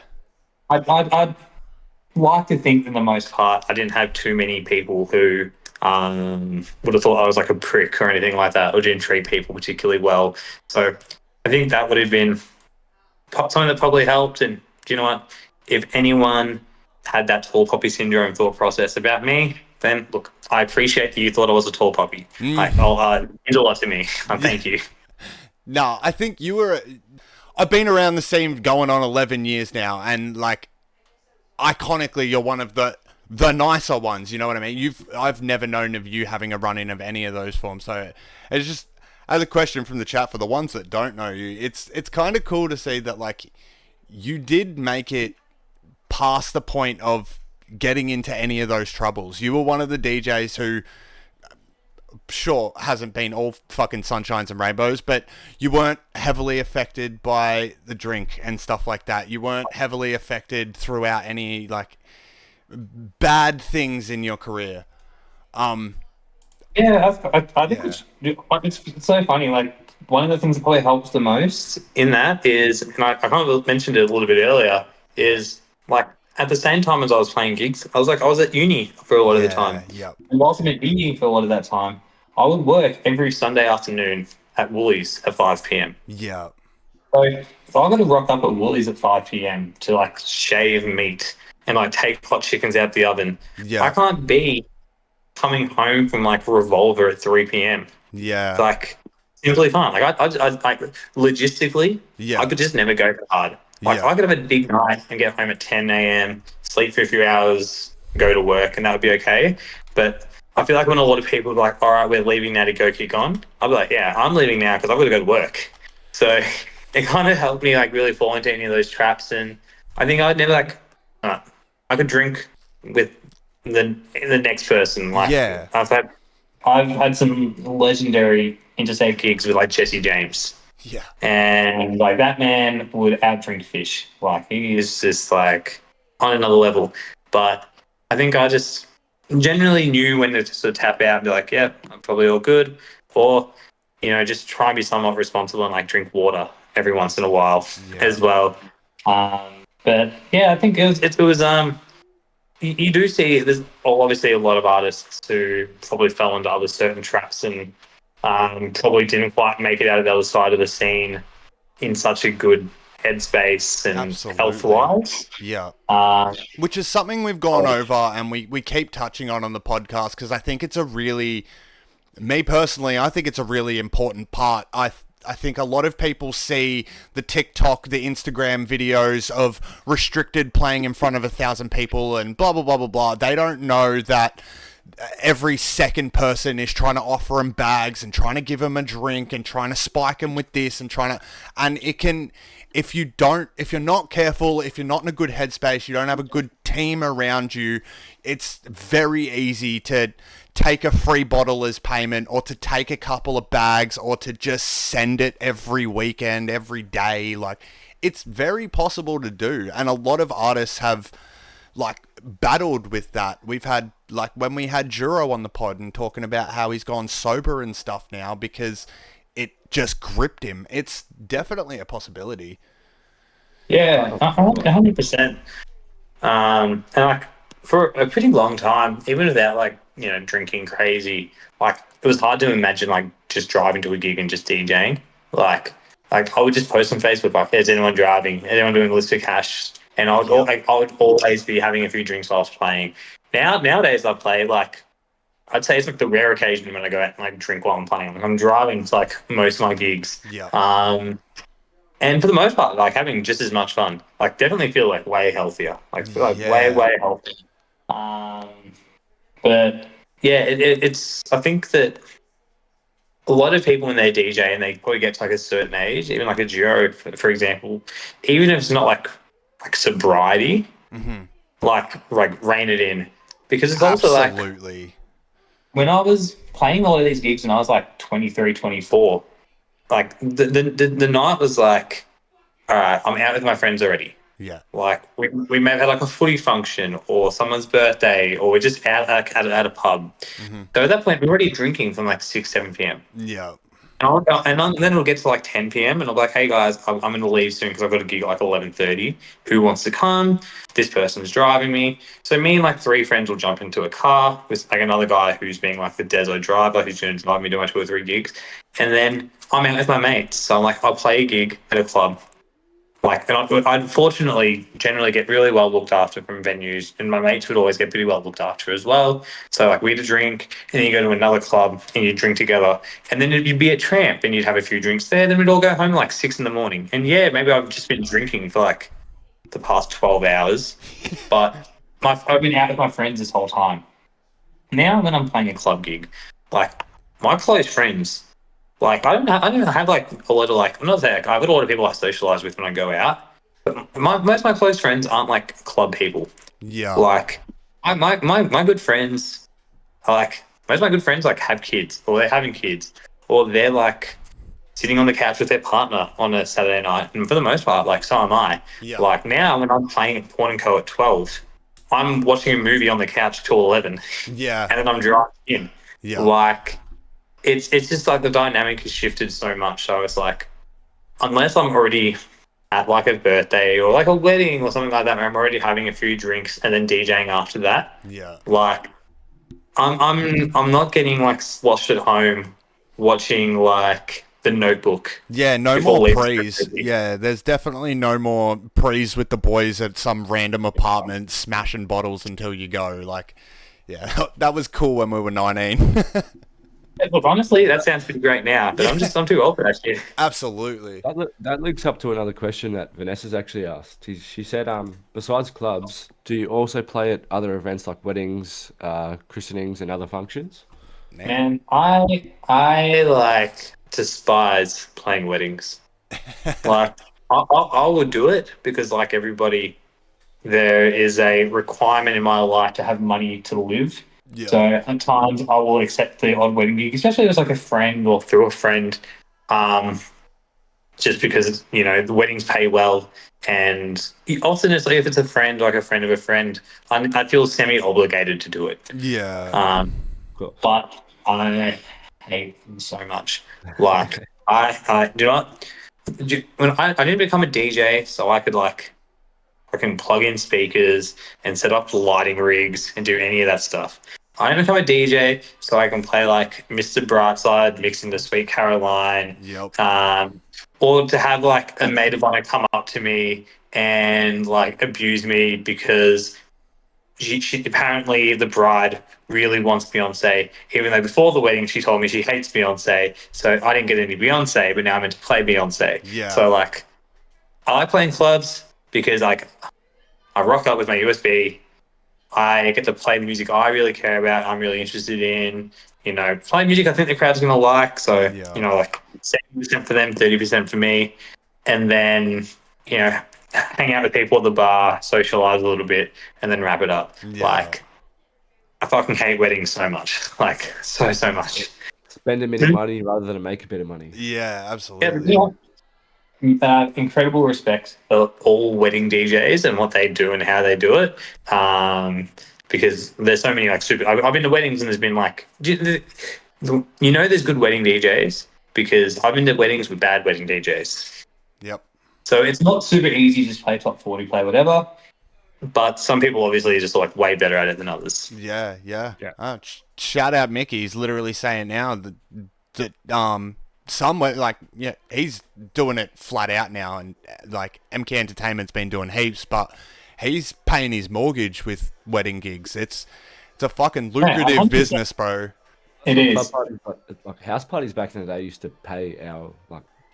I'd like to think, for the most part, I didn't have too many people who would have thought I was like a prick or anything like that, or didn't treat people particularly well. So I think that would have been something that probably helped. And do you know what? If anyone had that tall poppy syndrome thought process about me, then look, I appreciate that you thought I was a tall poppy. Like, it means a lot to me. Thank you. No, I think you were... I've been around the scene going on 11 years now, and like, iconically, you're one of the nicer ones, you know what I mean? I've never known of you having a run-in of any of those forms, so it's just, as a question from the chat, for the ones that don't know you, it's kind of cool to see that, like, you did make it past the point of getting into any of those troubles. You were one of the DJs who, sure, hasn't been all fucking sunshines and rainbows, but you weren't heavily affected by the drink and stuff like that. You weren't heavily affected throughout any, like, bad things in your career. Yeah, I think it's so funny. Like, one of the things that probably helps the most in that is, and I kind of mentioned it a little bit earlier, is like at the same time as I was playing gigs, I was at uni for a lot of the time. Yep. And whilst I'm at uni for a lot of that time, I would work every Sunday afternoon at Woolies at 5 p.m. Yep. So if I got to rock up at Woolies at 5 p.m. to like shave meat and like take hot chickens out the oven, I Yep. can't be coming home from like Revolver at 3 p.m. Yeah. Like, simply fine. Like, like logistically, Yeah. I could just never go that hard. Like, Yeah. I could have a big night and get home at 10 a.m., sleep for a few hours, go to work, and that would be okay. But I feel like when a lot of people are like, all right, we're leaving now to go kick on, I'll be like, yeah, I'm leaving now because I've got to go to work. So it kind of helped me like really fall into any of those traps. And I think I'd never like, I could drink with the next person. Like, Yeah. I've had some legendary interstate gigs with like Jesse James, Yeah. and like that man would outdrink fish. Like, he is just like on another level. But I think I just generally knew when to sort of tap out and be like, yeah, I'm probably all good, or just try and be somewhat responsible and like drink water every once in a while as well. But yeah, I think it was you do see there's obviously a lot of artists who probably fell into other certain traps and probably didn't quite make it out of the other side of the scene in such a good headspace and health wise. Yeah. Which is something we've gone over and we keep touching on the podcast because I think it's me personally, I think it's a really important part. I think a lot of people see the TikTok, the Instagram videos of Restricted playing in front of 1,000 people and blah, blah, blah, blah, blah. They don't know that every second person is trying to offer them bags and trying to give them a drink and trying to spike them with this and it can, if you're not careful, if you're not in a good headspace, you don't have a good team around you, it's very easy to take a free bottle as payment or to take a couple of bags or to just send it every weekend, every day. Like, it's very possible to do. And a lot of artists have like battled with that. We've had like when we had Juro on the pod and talking about how he's gone sober and stuff now because it just gripped him. It's definitely a possibility. Yeah, 100%. And like for a pretty long time, even without like drinking crazy, like it was hard to imagine like just driving to a gig and just DJing. Like I would just post on Facebook like, "Is anyone driving? Is anyone doing a list of cash?" And I would always be having a few drinks while I was playing. Nowadays I play like I'd say it's like the rare occasion when I go out and like drink while I'm playing. Like, I'm driving to like most of my gigs. Yeah. And for the most part, like having just as much fun. Like definitely feel like way healthier. Like way healthier. But yeah, it's I think that a lot of people when they DJ and they probably get to like a certain age, even like a Giro, for example, even if it's not like sobriety, like rein it in. Because it's also like when I was playing a lot of these gigs when I was like 23, 24, like the night was like, all right, I'm out with my friends already. Yeah. Like we may have had like a footy function or someone's birthday or we're just out at a pub. So at that point we're already drinking from like 6, 7 p.m. Yeah. And then it'll get to like 10 p.m. and I'll be like, hey guys, I'm going to leave soon because I've got a gig at like 11:30. Who wants to come? This person's driving me. So me and like 3 friends will jump into a car with like another guy who's being like the Deso driver who's going to drive me to my 2 or 3 gigs. And then I'm out with my mates. So I'm like, I'll play a gig at a club. Like, and I unfortunately generally get really well looked after from venues, and my mates would always get pretty well looked after as well. So like we'd drink, and then you go to another club and you drink together, and then you'd be at Tramp and you'd have a few drinks there. Then we'd all go home like 6 a.m. And yeah, maybe I've just been drinking for like the past 12 hours, but I've been out with my friends this whole time. Now when I'm playing a club gig, like my close friends. Like I don't have like a lot of like I'm not saying like, I've got a lot of people I socialise with when I go out, but most of my close friends aren't like club people. Yeah. Like my good friends are like most of my good friends like have kids or they're having kids or they're like sitting on the couch with their partner on a Saturday night, and for the most part like so am I. Yeah. Like now when I'm playing at Porn & Co at 12, I'm watching a movie on the couch till 11. Yeah. And then I'm driving in. Yeah. Like, it's just like the dynamic has shifted so much. So it's like, unless I'm already at like a birthday or like a wedding or something like that, where I'm already having a few drinks and then DJing after that, Yeah. like I'm not getting like sloshed at home watching like The Notebook Yeah, no before more leaving. prees. Yeah, there's definitely no more prees with the boys at some random apartment smashing bottles until you go. Like, yeah, that was cool when we were 19. Look, honestly, that sounds pretty great now, but I'm too old for that shit. Absolutely. That links up to another question that Vanessa's actually asked. She said, besides clubs, do you also play at other events like weddings, christenings, and other functions? Man, I like despise playing weddings. Like I would do it because like everybody, there is a requirement in my life to have money to live. Yeah. So at times I will accept the odd wedding gig, especially if it's like a friend or through a friend, just because the weddings pay well. And ultimately, if it's a friend, like a friend of a friend, I feel semi obligated to do it. Yeah. Cool. But I hate them so much. Like I do not. When I didn't become a DJ, so I could like I can plug in speakers and set up lighting rigs and do any of that stuff. I didn't become a DJ, so I can play like Mr. Brightside, mixing the Sweet Caroline, Yep. or to have like a maid of honor come up to me and like abuse me because she apparently the bride really wants Beyonce, even though before the wedding she told me she hates Beyonce. So I didn't get any Beyonce, but now I'm meant to play Beyonce. Yeah. So like, I like playing clubs because like I rock up with my USB. I get to play the music I really care about. I'm really interested in. Play music I think the crowd's gonna like. So Yeah. like 70% for them, 30% for me, and then hang out with people at the bar, socialize a little bit, and then wrap it up. Yeah. Like, I fucking hate weddings so much. Like, so much. Spend a bit of money rather than make a bit of money. Yeah, Yeah, absolutely. incredible respect for all wedding DJs and what they do and how they do it. Because there's so many like super. I've been to weddings and there's been like, there's good wedding DJs because I've been to weddings with bad wedding DJs. Yep. So it's not super easy to just play top 40, play whatever. But some people obviously are just like way better at it than others. Yeah, yeah. Yeah. Shout out Mickey. He's literally saying now that somewhere like he's doing it flat out now, and like MK Entertainment's been doing heaps, but he's paying his mortgage with wedding gigs. It's a fucking lucrative 100%. business, bro. It is. Like house parties back in the day used to pay our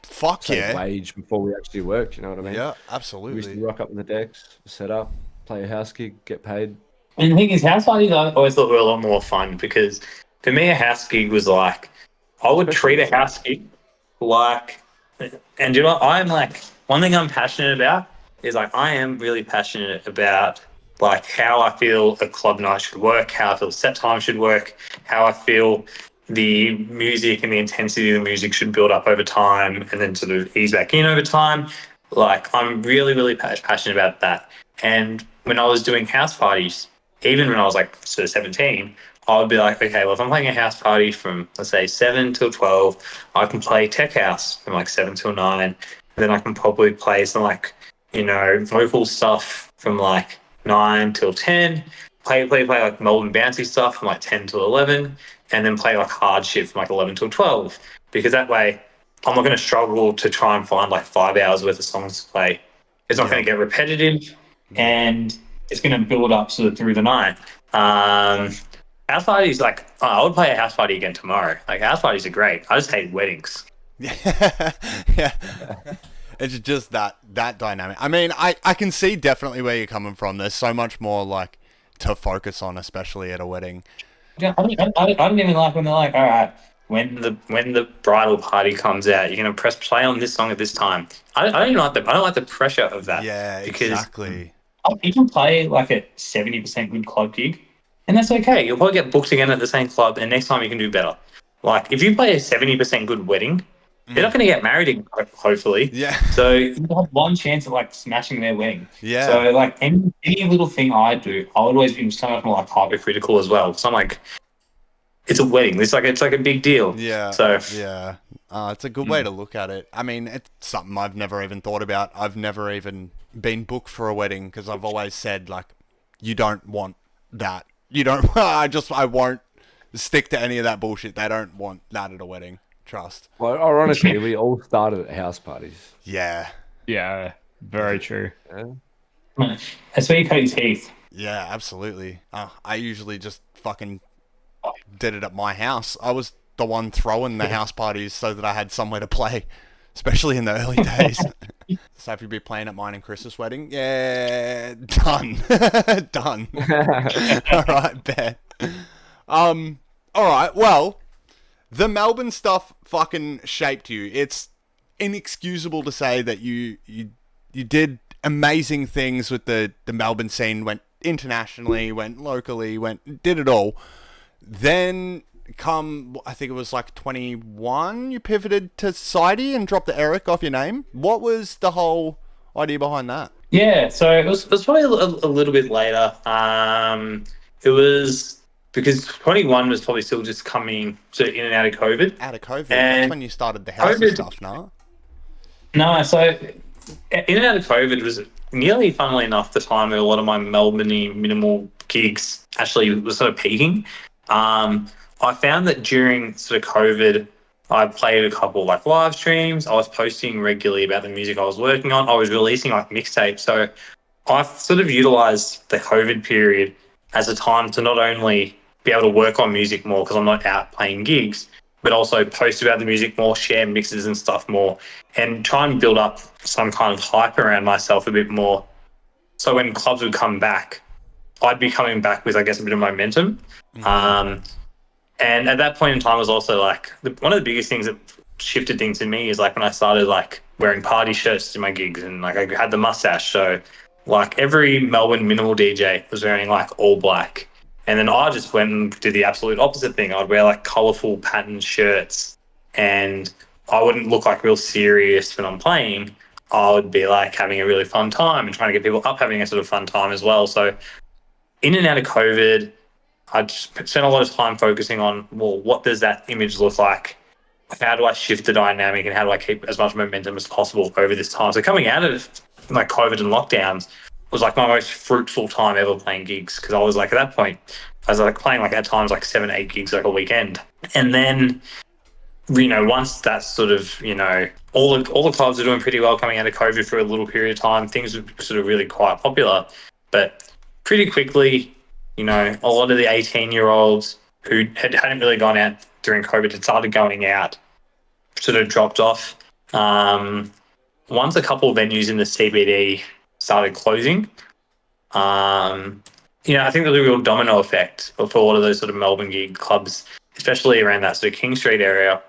Fuck yeah. wage before we actually worked. You know what I mean? Yeah, We used absolutely. to rock up in the decks, set up, play a house gig, get paid. And the thing is, house parties I always thought were a lot more fun because for me, a house gig was like, I would treat a house gig like, and you know what? I'm like, one thing I'm passionate about is like, I am really passionate about like how I feel a club night should work, how I feel set time should work, how I feel the music and the intensity of the music should build up over time and then sort of ease back in over time. Like, I'm really, really passionate about that. And when I was doing house parties, even when I was like sort of 17, I would be like, okay, well, if I'm playing a house party from, let's say, 7 till 12, I can play tech house from like 7 till 9. And then I can probably play some like, vocal stuff from like 9 till 10, play like Melbourne bouncy stuff from like 10 till 11, and then play like hard shit from like 11 till 12. Because that way, I'm not going to struggle to try and find like 5 hours worth of songs to play. It's not going to get repetitive, and it's going to build up sort of through the night. House parties, like, I would play a house party again tomorrow. Like, house parties are great. I just hate weddings. Yeah. It's just that dynamic. I mean, I can see definitely where you're coming from. There's so much more like to focus on, especially at a wedding. Yeah, I don't even like when they're like, all right, when the bridal party comes out, you're gonna press play on this song at this time. I don't even like I don't like the pressure of that. Yeah, because exactly. you can play like a 70% good club gig, and that's okay. You'll probably get booked again at the same club, and next time you can do better. Like, if you play a 70% good wedding, they're not going to get married again, hopefully. Yeah. So you have one chance of like smashing their wedding. Yeah. So like any little thing I do, I would always be so much more like hypercritical as well. So I'm like, it's a wedding. It's like a big deal. Yeah, So yeah. It's a good way to look at it. I mean, it's something I've never even thought about. I've never even been booked for a wedding because I've always said, like, you don't want that. You don't. I won't stick to any of that bullshit. They don't want that at a wedding. Trust. Well, ironically, we all started at house parties. Yeah. Yeah, very true. Yeah. that's where you cut your teeth. Yeah, absolutely. I usually just fucking did it at my house. I was the one throwing the house parties so that I had somewhere to play, especially in the early days. So if you'd be playing at mine and Chris's wedding, yeah, done. Done. All right, bet. All right, well, the Melbourne stuff fucking shaped you. It's inexcusable to say that you did amazing things with the Melbourne scene, went internationally, went locally, did it all. Then I think it was like 21, you pivoted to Sidey and dropped the Eric off your name. What was the whole idea behind that? Yeah, so it was probably a little bit later. It was because 21 was probably still just coming in and out of COVID. Out of COVID? And that's when you started the house and stuff, no? No, so in and out of COVID was nearly, funnily enough, the time that a lot of my Melbourne minimal gigs actually was sort of peaking. I found that during sort of COVID, I played a couple like live streams. I was posting regularly about the music I was working on. I was releasing like mixtapes. So I sort of utilized the COVID period as a time to not only be able to work on music more because I'm not out playing gigs, but also post about the music more, share mixes and stuff more, and try and build up some kind of hype around myself a bit more. So when clubs would come back, I'd be coming back with, I guess, a bit of momentum. And at that point in time was also like one of the biggest things that shifted things in me is like when I started like wearing party shirts to my gigs and like I had the mustache. So like every Melbourne minimal DJ was wearing like all black. And then I just went and did the absolute opposite thing. I'd wear like colourful patterned shirts and I wouldn't look like real serious when I'm playing. I would be like having a really fun time and trying to get people up having a sort of fun time as well. So in and out of COVID, I spent a lot of time focusing on, well, what does that image look like? How do I shift the dynamic and how do I keep as much momentum as possible over this time? So coming out of like COVID and lockdowns was like my most fruitful time ever playing gigs because I was like at that point, I was like playing like at times like 7-8 gigs like a weekend. And then, you know, once that's sort of, you know, all the clubs are doing pretty well coming out of COVID for a little period of time, things were sort of really quite popular. But pretty quickly, you know, a lot of the 18-year-olds who hadn't really gone out during COVID had started going out, sort of dropped off. Once a couple of venues in the CBD started closing, you know, I think there was a real domino effect for a lot of those sort of Melbourne gig clubs, especially around that sort of King Street area.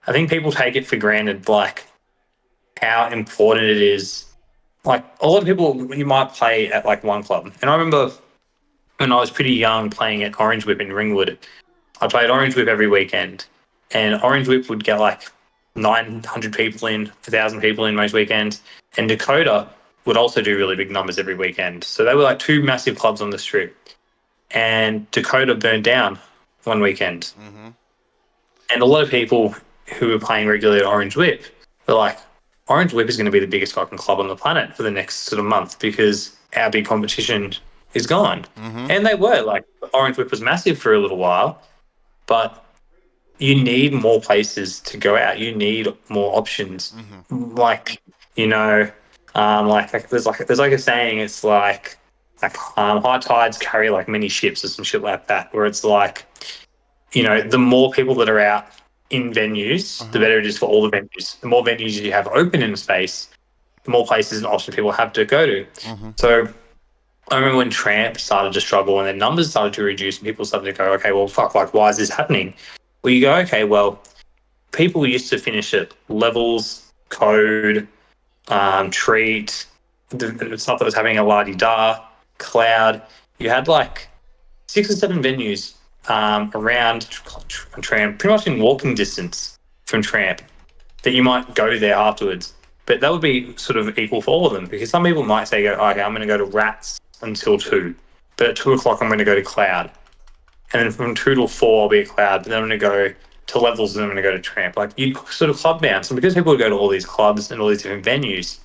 I think people take it for granted, like, how important it is. Like, a lot of people, you might play at, like, one club. And I remember when I was pretty young playing at Orange Whip in Ringwood, I played Orange Whip every weekend. And Orange Whip would get, like, 900 people in, 1,000 people in most weekends. And Dakota would also do really big numbers every weekend. So they were, like, two massive clubs on the strip. And Dakota burned down one weekend. Mm-hmm. And a lot of people who were playing regularly at Orange Whip were like, Orange Whip is going to be the biggest fucking club on the planet for the next sort of month because our big competition is gone. Mm-hmm. And they were. Like, Orange Whip was massive for a little while, but you need more places to go out. You need more options. Mm-hmm. Like, you know, there's like a saying, it's like high tides carry like many ships or some shit like that, where it's like, you know, the more people that are out in venues, the better it is for all the venues. The more venues you have open in a space, the more places and options people have to go to. Mm-hmm. So I remember when Tramp started to struggle and their numbers started to reduce and people started to go, okay, well, fuck, like, why is this happening? Well, you go, okay, well, people used to finish at Levels, Code, Treat, the stuff that was having a la-di-da, Cloud. You had like 6 or 7 venues around Tramp, pretty much in walking distance from Tramp, that you might go there afterwards. But that would be sort of equal for all of them, because some people might say, okay, I'm going to go to Rats until 2, but at 2 o'clock I'm going to go to Cloud. and then from 2 till 4 I'll be at Cloud, but then I'm going to go to Levels, and then I'm going to go to Tramp. Like, you sort of club bounce, and because people would go to all these clubs and all these different venues,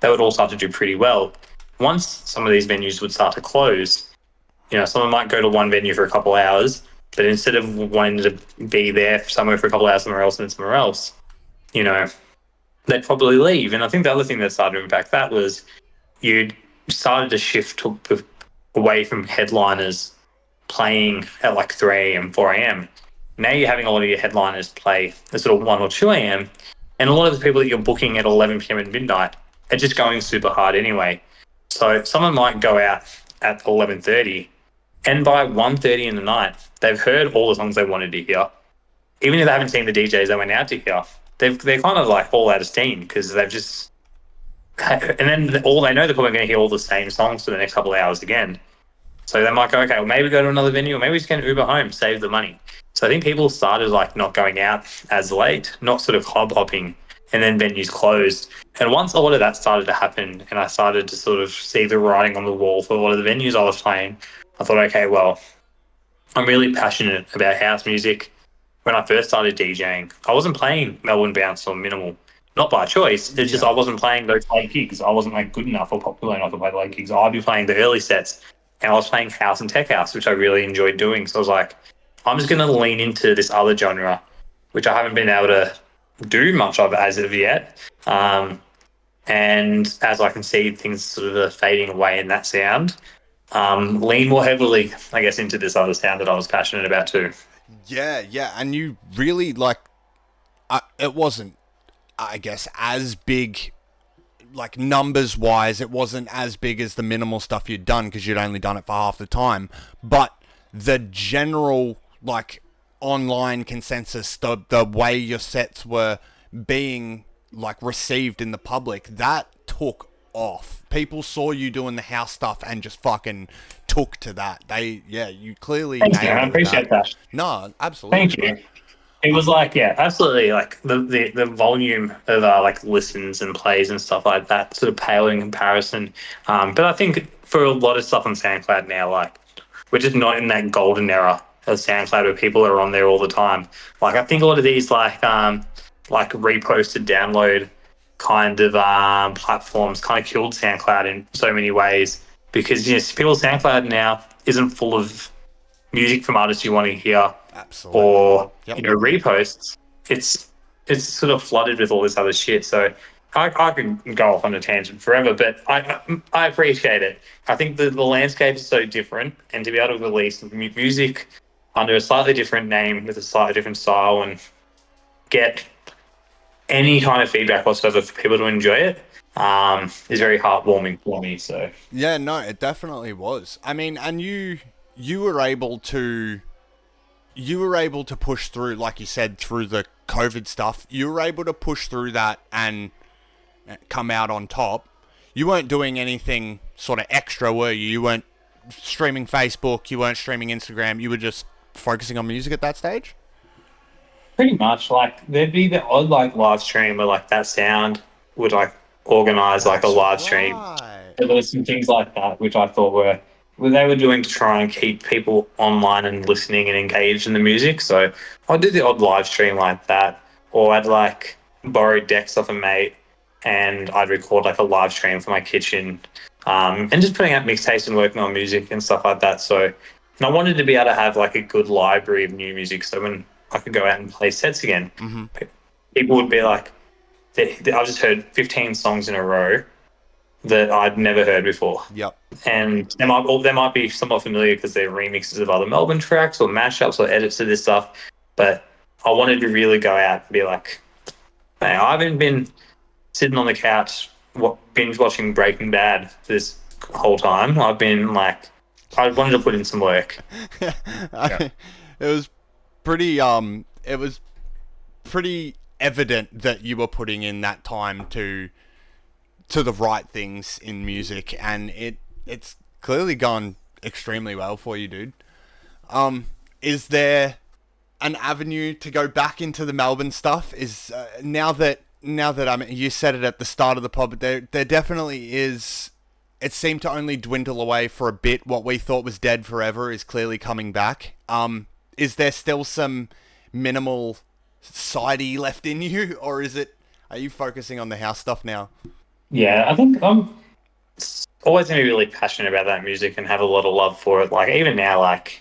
they would all start to do pretty well. Once some of these venues would start to close, someone might go to one venue for a couple hours, but instead of wanting to be there somewhere for a couple hours somewhere else and somewhere else, they'd probably leave. And I think the other thing that started to impact that was you started to shift away from headliners playing at like 3 a.m., 4 a.m. Now you're having a lot of your headliners play at sort of 1 or 2 a.m. And a lot of the people that you're booking at 11 p.m. and midnight are just going super hard anyway. So someone might go out at 11:30, and by 1:30 in the night, they've heard all the songs they wanted to hear. Even if they haven't seen the DJs they went out to hear, they're kind of like all out of steam because they've just... And then all they know, they're probably going to hear all the same songs for the next couple of hours again. So they might go, okay, well, maybe go to another venue, or maybe we just get an Uber home, save the money. So I think people started like not going out as late, not sort of club hopping, and then venues closed. And once a lot of that started to happen, and I started to sort of see the writing on the wall for a lot of the venues I was playing, I thought, okay, well, I'm really passionate about house music. When I first started DJing, I wasn't playing Melbourne Bounce or Minimal, not by choice. It's just I wasn't playing those late gigs. I wasn't like good enough or popular enough to play late gigs. I'd be playing the early sets, and I was playing house and tech house, which I really enjoyed doing. So I was like, I'm just going to lean into this other genre, which I haven't been able to do much of as of yet. And as I can see things sort of fading away in that sound, lean more heavily, I guess, into this other sound that I was passionate about too. Yeah, and you really, it wasn't, I guess, as big, like, numbers-wise, it wasn't as big as the minimal stuff you'd done, because you'd only done it for half the time, but the general, like, online consensus, the way your sets were being, like, received in the public, that took off. People saw you doing the house stuff and just fucking took to that. You clearly Thanks, man. I appreciate that. No, absolutely. Thank you. It was like, yeah, absolutely. Like the volume of like listens and plays and stuff like that sort of pale in comparison. But I think for a lot of stuff on SoundCloud now, like, we're just not in that golden era of SoundCloud where people are on there all the time. Like, I think a lot of these like reposted download kind of platforms kind of killed SoundCloud in so many ways, because people's SoundCloud now isn't full of music from artists you want to hear. Absolutely. Or reposts. It's sort of flooded with all this other shit. So I could go off on a tangent forever, but I appreciate it. I think the landscape is so different, and to be able to release music under a slightly different name with a slightly different style and get any kind of feedback whatsoever for people to enjoy it is very heartwarming for me. So yeah, no, it definitely was. I mean, and you were able to push through, like you said, through the COVID stuff. You were able to push through that and come out on top. You weren't doing anything sort of extra, were you? You weren't streaming Facebook, you weren't streaming Instagram, you were just focusing on music at that stage? pretty much. Like, there'd be the odd like live stream where like that sound would like organize like a live stream. There was some things like that which I thought were they were doing to try and keep people online and listening and engaged in the music. So I'd do the odd live stream like that, or I'd like borrow decks off a mate and I'd record like a live stream for my kitchen, and just putting out mixtapes and working on music and stuff like that. So, and I wanted to be able to have like a good library of new music, so when I could go out and play sets again, people would be like, I've just heard 15 songs in a row that I'd never heard before. Yep. And they might be somewhat familiar because they're remixes of other Melbourne tracks or mashups or edits of this stuff. But I wanted to really go out and be like, man, I haven't been sitting on the couch binge watching Breaking Bad this whole time. I've been like, I wanted to put in some work. It was pretty evident that you were putting in that time to the right things in music, and it's clearly gone extremely well for you, dude. Is there an avenue to go back into the Melbourne stuff? Is now that I mean, you said it at the start of the pod, but there definitely is it seemed to only dwindle away for a bit. What we thought was dead forever is clearly coming back. Is there still some minimal Sidey left in you, or are you focusing on the house stuff now? Yeah, I think I'm always going to be really passionate about that music and have a lot of love for it. Like even now, like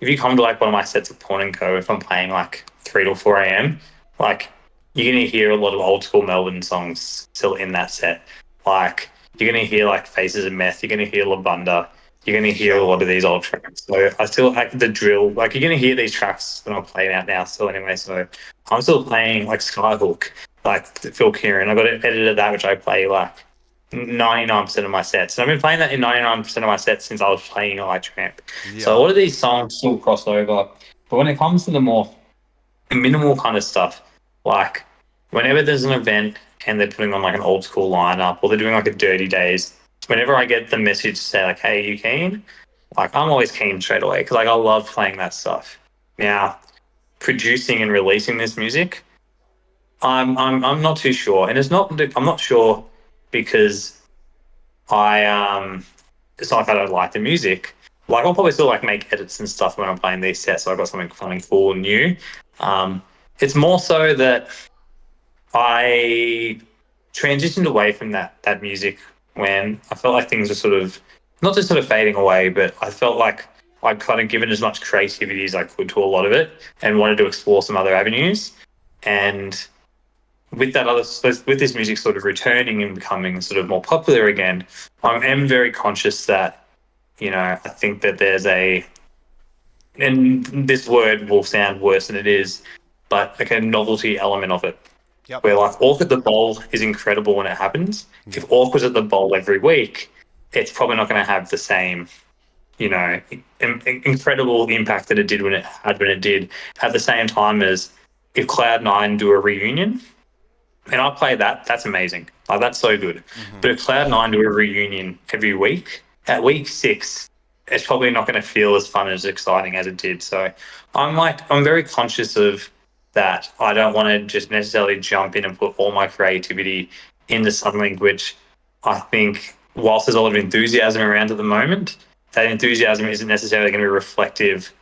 if you come to like one of my sets of Porn and Co, if I'm playing like 3 to 4 a.m, like you're going to hear a lot of old school Melbourne songs still in that set. Like you're going to hear like Faces of Meth, you're going to hear La Bunda, you're going to hear a lot of these old tracks. So I still like the drill. Like you're going to hear these tracks when I'm playing out now still anyway. So I'm still playing like Skyhook, like Phil Kieran. I got it edited that, which I play like 99% of my sets. And I've been playing that in 99% of my sets since I was playing like Tramp. Yeah. So a lot of these songs still cross over. But when it comes to the more minimal kind of stuff, like whenever there's an event and they're putting on like an old school lineup or they're doing like a Dirty Days, whenever I get the message to say like, hey, you keen? Like I'm always keen straight away because like I love playing that stuff. Now, producing and releasing this music, I'm not too sure. And I'm not sure because it's not like I don't like the music. Like I'll probably still like make edits and stuff when I'm playing these sets, so I got something fun and cool and new. It's more so that I transitioned away from that music when I felt like things were sort of not just sort of fading away, but I felt like I'd kind of given as much creativity as I could to a lot of it and wanted to explore some other avenues. And with this music sort of returning and becoming sort of more popular again, I am very conscious that, you know, I think that there's and this word will sound worse than it is, but like a novelty element of it. Yep. Where like Orc at the Bowl is incredible when it happens. Yep. If Orc was at the Bowl every week, it's probably not going to have the same, you know, incredible impact that it did when it did. At the same time as if Cloud9 do a reunion, and I play that, that's amazing. Like that's so good. Mm-hmm. But if Cloud9 do a reunion every week, at week 6, it's probably not going to feel as fun as exciting as it did. So I'm very conscious of that. I don't want to just necessarily jump in and put all my creativity into something which I think, whilst there's a lot of enthusiasm around at the moment, that enthusiasm isn't necessarily going to be reflective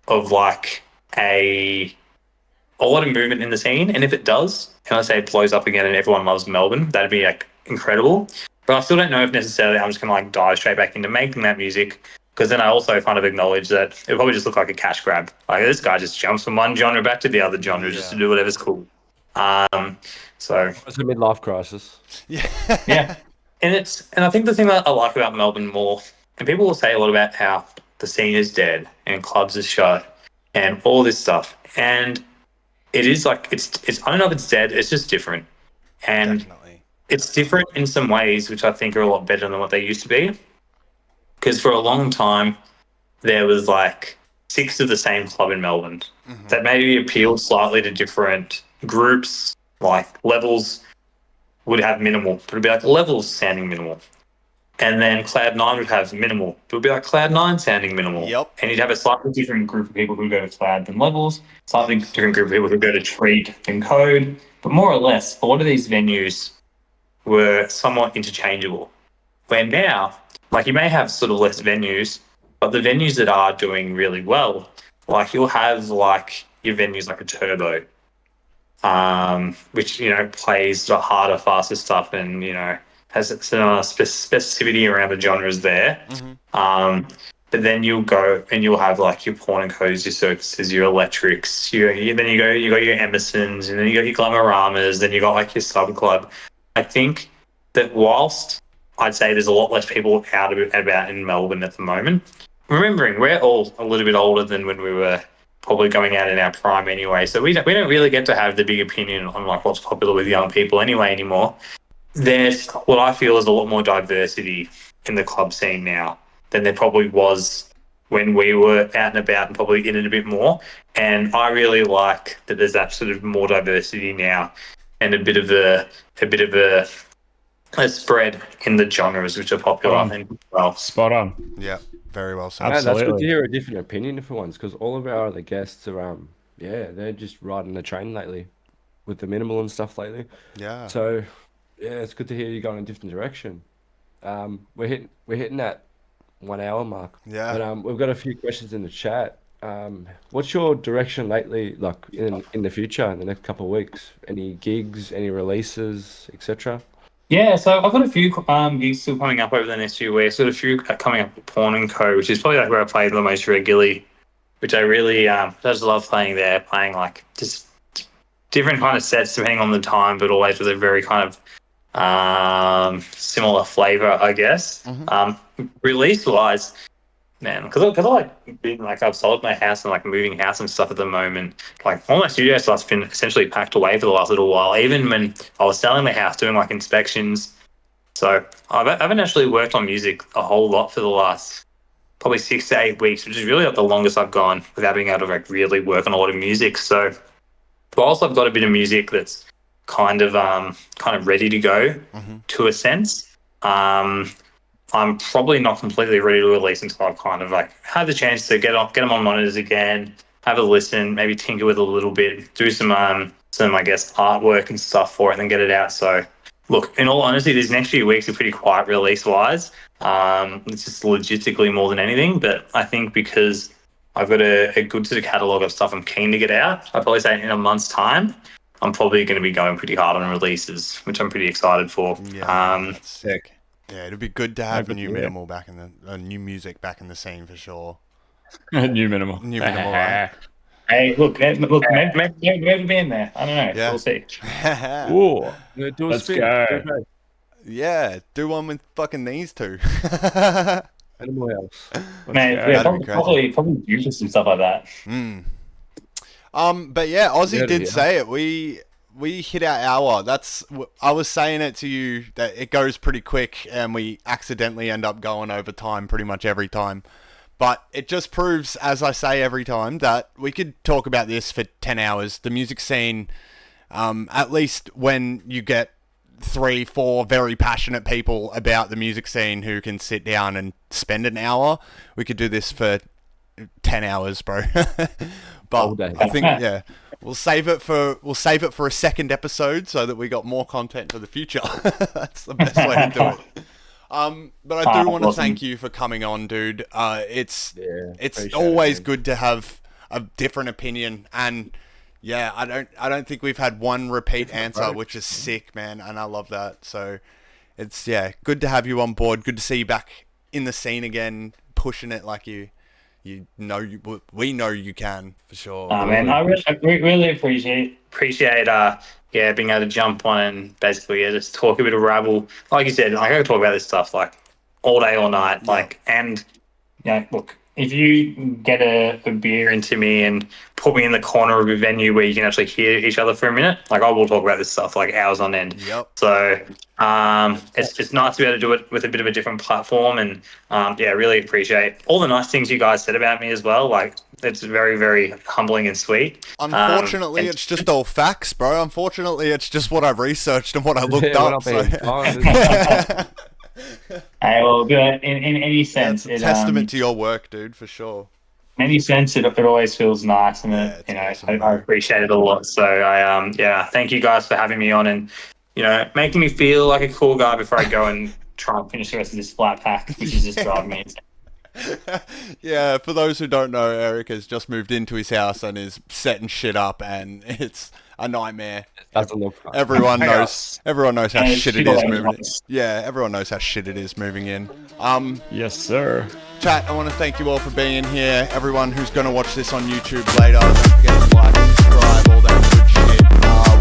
of like a lot of movement in the scene. And if it does, and I say it blows up again and everyone loves Melbourne, that'd be like incredible. But I still don't know if necessarily I'm just going to like dive straight back into making that music, because then I also kind of acknowledge that it probably just look like a cash grab. Like this guy just jumps from one genre back to the other genre just to do whatever's cool. So It's a midlife crisis. Yeah. yeah, and I think the thing that I like about Melbourne more, and people will say a lot about how the scene is dead and clubs are shut and all this stuff, and it is like it's I don't know if it's dead. It's just different, and Definitely. it's different in some ways, which I think are a lot better than what they used to be. Because for a long time, there was like 6 of the same club in Melbourne that maybe appealed slightly to different groups, like Levels would have minimal, but it'd be like Levels sounding minimal. And then Cloud9 would have minimal, but it would be like Cloud9 sounding minimal. Yep. And you'd have a slightly different group of people who go to Cloud than Levels, slightly different group of people who go to Treat than Code. But more or less, a lot of these venues were somewhat interchangeable. Where now, like you may have sort of less venues, but the venues that are doing really well, like you'll have like your venues like a Turbo, which, you know, plays the harder, faster stuff and, you know, has some specificity around the genres there. But then you'll go and you'll have like your Porn and Co's, your Circuses, your Electrics, then you got your Emersons, and then you got your Glamoramas, then you got like your Sub Club. I think that whilst I'd say there's a lot less people out about in Melbourne at the moment, remembering we're all a little bit older than when we were probably going out in our prime anyway, so we don't really get to have the big opinion on like what's popular with young people anyway anymore. There's what I feel is a lot more diversity in the club scene now than there probably was when we were out and about and probably in it a bit more. And I really like that there's that sort of more diversity now and a bit of a spread in the genres which are popular. I think as well. Spot on. Yeah. Very well said. Man, that's good Absolutely. to hear a different opinion for once, because all of our other guests are they're just riding the train lately with the minimal and stuff lately. Yeah. So yeah, it's good to hear you going in a different direction. We're hitting that 1 hour mark. Yeah. But we've got a few questions in the chat. What's your direction lately, like in the future, in the next couple of weeks? Any gigs, any releases, etc.? Yeah, so I've got a few gigs still coming up over the next few weeks. Got a few coming up with Porn and Co, which is probably like where I play the most regularly, which I really just love playing there. Playing like just different kind of sets depending on the time, but always with a very kind of similar flavor, I guess. Release wise, man, because I like being like I've sold my house and like moving house and stuff at the moment. Like all my studio stuff's been essentially packed away for the last little while. Even when I was selling my house, doing like inspections. So I haven't actually worked on music a whole lot for the last probably 6 to 8 weeks, which is really like the longest I've gone without being able to like really work on a lot of music. So whilst I've got a bit of music that's kind of ready to go to a sense, I'm probably not completely ready to release until I've kind of like had the chance to get them on monitors again, have a listen, maybe tinker with it a little bit, do some I guess artwork and stuff for it, and then get it out. So look, in all honesty, these next few weeks are pretty quiet release wise. It's just logistically more than anything, but I think because I've got a good sort of catalogue of stuff I'm keen to get out, I'd probably say in a month's time, I'm probably going to be going pretty hard on releases, which I'm pretty excited for. Yeah, that's sick. Yeah, it'd be good to have good new to hear. minimal back in the new music back in the scene for sure. New minimal. New minimal, right? Hey, look, maybe be in there. I don't know. Yeah. We'll see. Ooh, Do a let's spin. go. Yeah, do one with fucking these two. Animal House. Man, go. yeah, That'd be probably do some stuff like that. But yeah, Ozzy Yeah, did yeah. say it. We hit our hour. I was saying it to you that it goes pretty quick, and we accidentally end up going over time pretty much every time. But it just proves, as I say every time, that we could talk about this for 10 hours. The music scene, at least when you get 3-4 very passionate people about the music scene who can sit down and spend an hour, we could do this for 10 hours, bro. But All day. I think, yeah, we'll save it for a second episode so that we got more content for the future. That's the best way to do it. But I do want to awesome. thank you for coming on, dude. It's appreciate always it, man. good to have a different opinion, and yeah, I don't think we've had one repeat answer, approach. which is sick, man, and I love that. So it's good to have you on board. Good to see you back in the scene again, pushing it like we know you can for sure. Man, I really appreciate being able to jump on and basically just talk a bit of rabble. Like you said, I can talk about this stuff like all day, all night. Like, and look, if you get a beer into me and put me in the corner of a venue where you can actually hear each other for a minute, like I will talk about this stuff like hours on end. Yep. So it's nice to be able to do it with a bit of a different platform, and really appreciate all the nice things you guys said about me as well. Like it's very, very humbling and sweet. Unfortunately, it's just all facts, bro. Unfortunately, it's just what I've researched and what I looked Yeah, we're up. not being So. kind. Hey, well, good. In any sense, It's a testament to your work, dude, for sure. in any sense, it always feels nice, and Yeah, it's awesome, I bro. appreciate it a lot. So I thank you guys for having me on, and making me feel like a cool guy before I go and try and finish the rest of this flat pack, which is just driving me insane. Yeah, for those who don't know, Eric has just moved into his house and is setting shit up, and it's a nightmare. Doesn't look fun. Everyone knows how And shit it people is like moving. us. Yeah, everyone knows how shit it is moving in. Yes, sir. Chat, I want to thank you all for being here. Everyone who's going to watch this on YouTube later, don't forget to like, subscribe, all that good shit.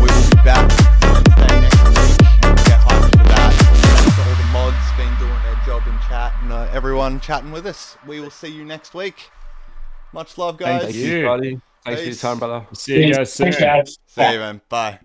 We will be back Wednesday next week. Get hyped for that. Thanks to all the mods been doing their job in chat, and everyone chatting with us. We will see you next week. Much love, guys. Thank you. you, buddy. Thanks for your Peace. time, brother. See you guys soon. Appreciate it. See you, man. Bye.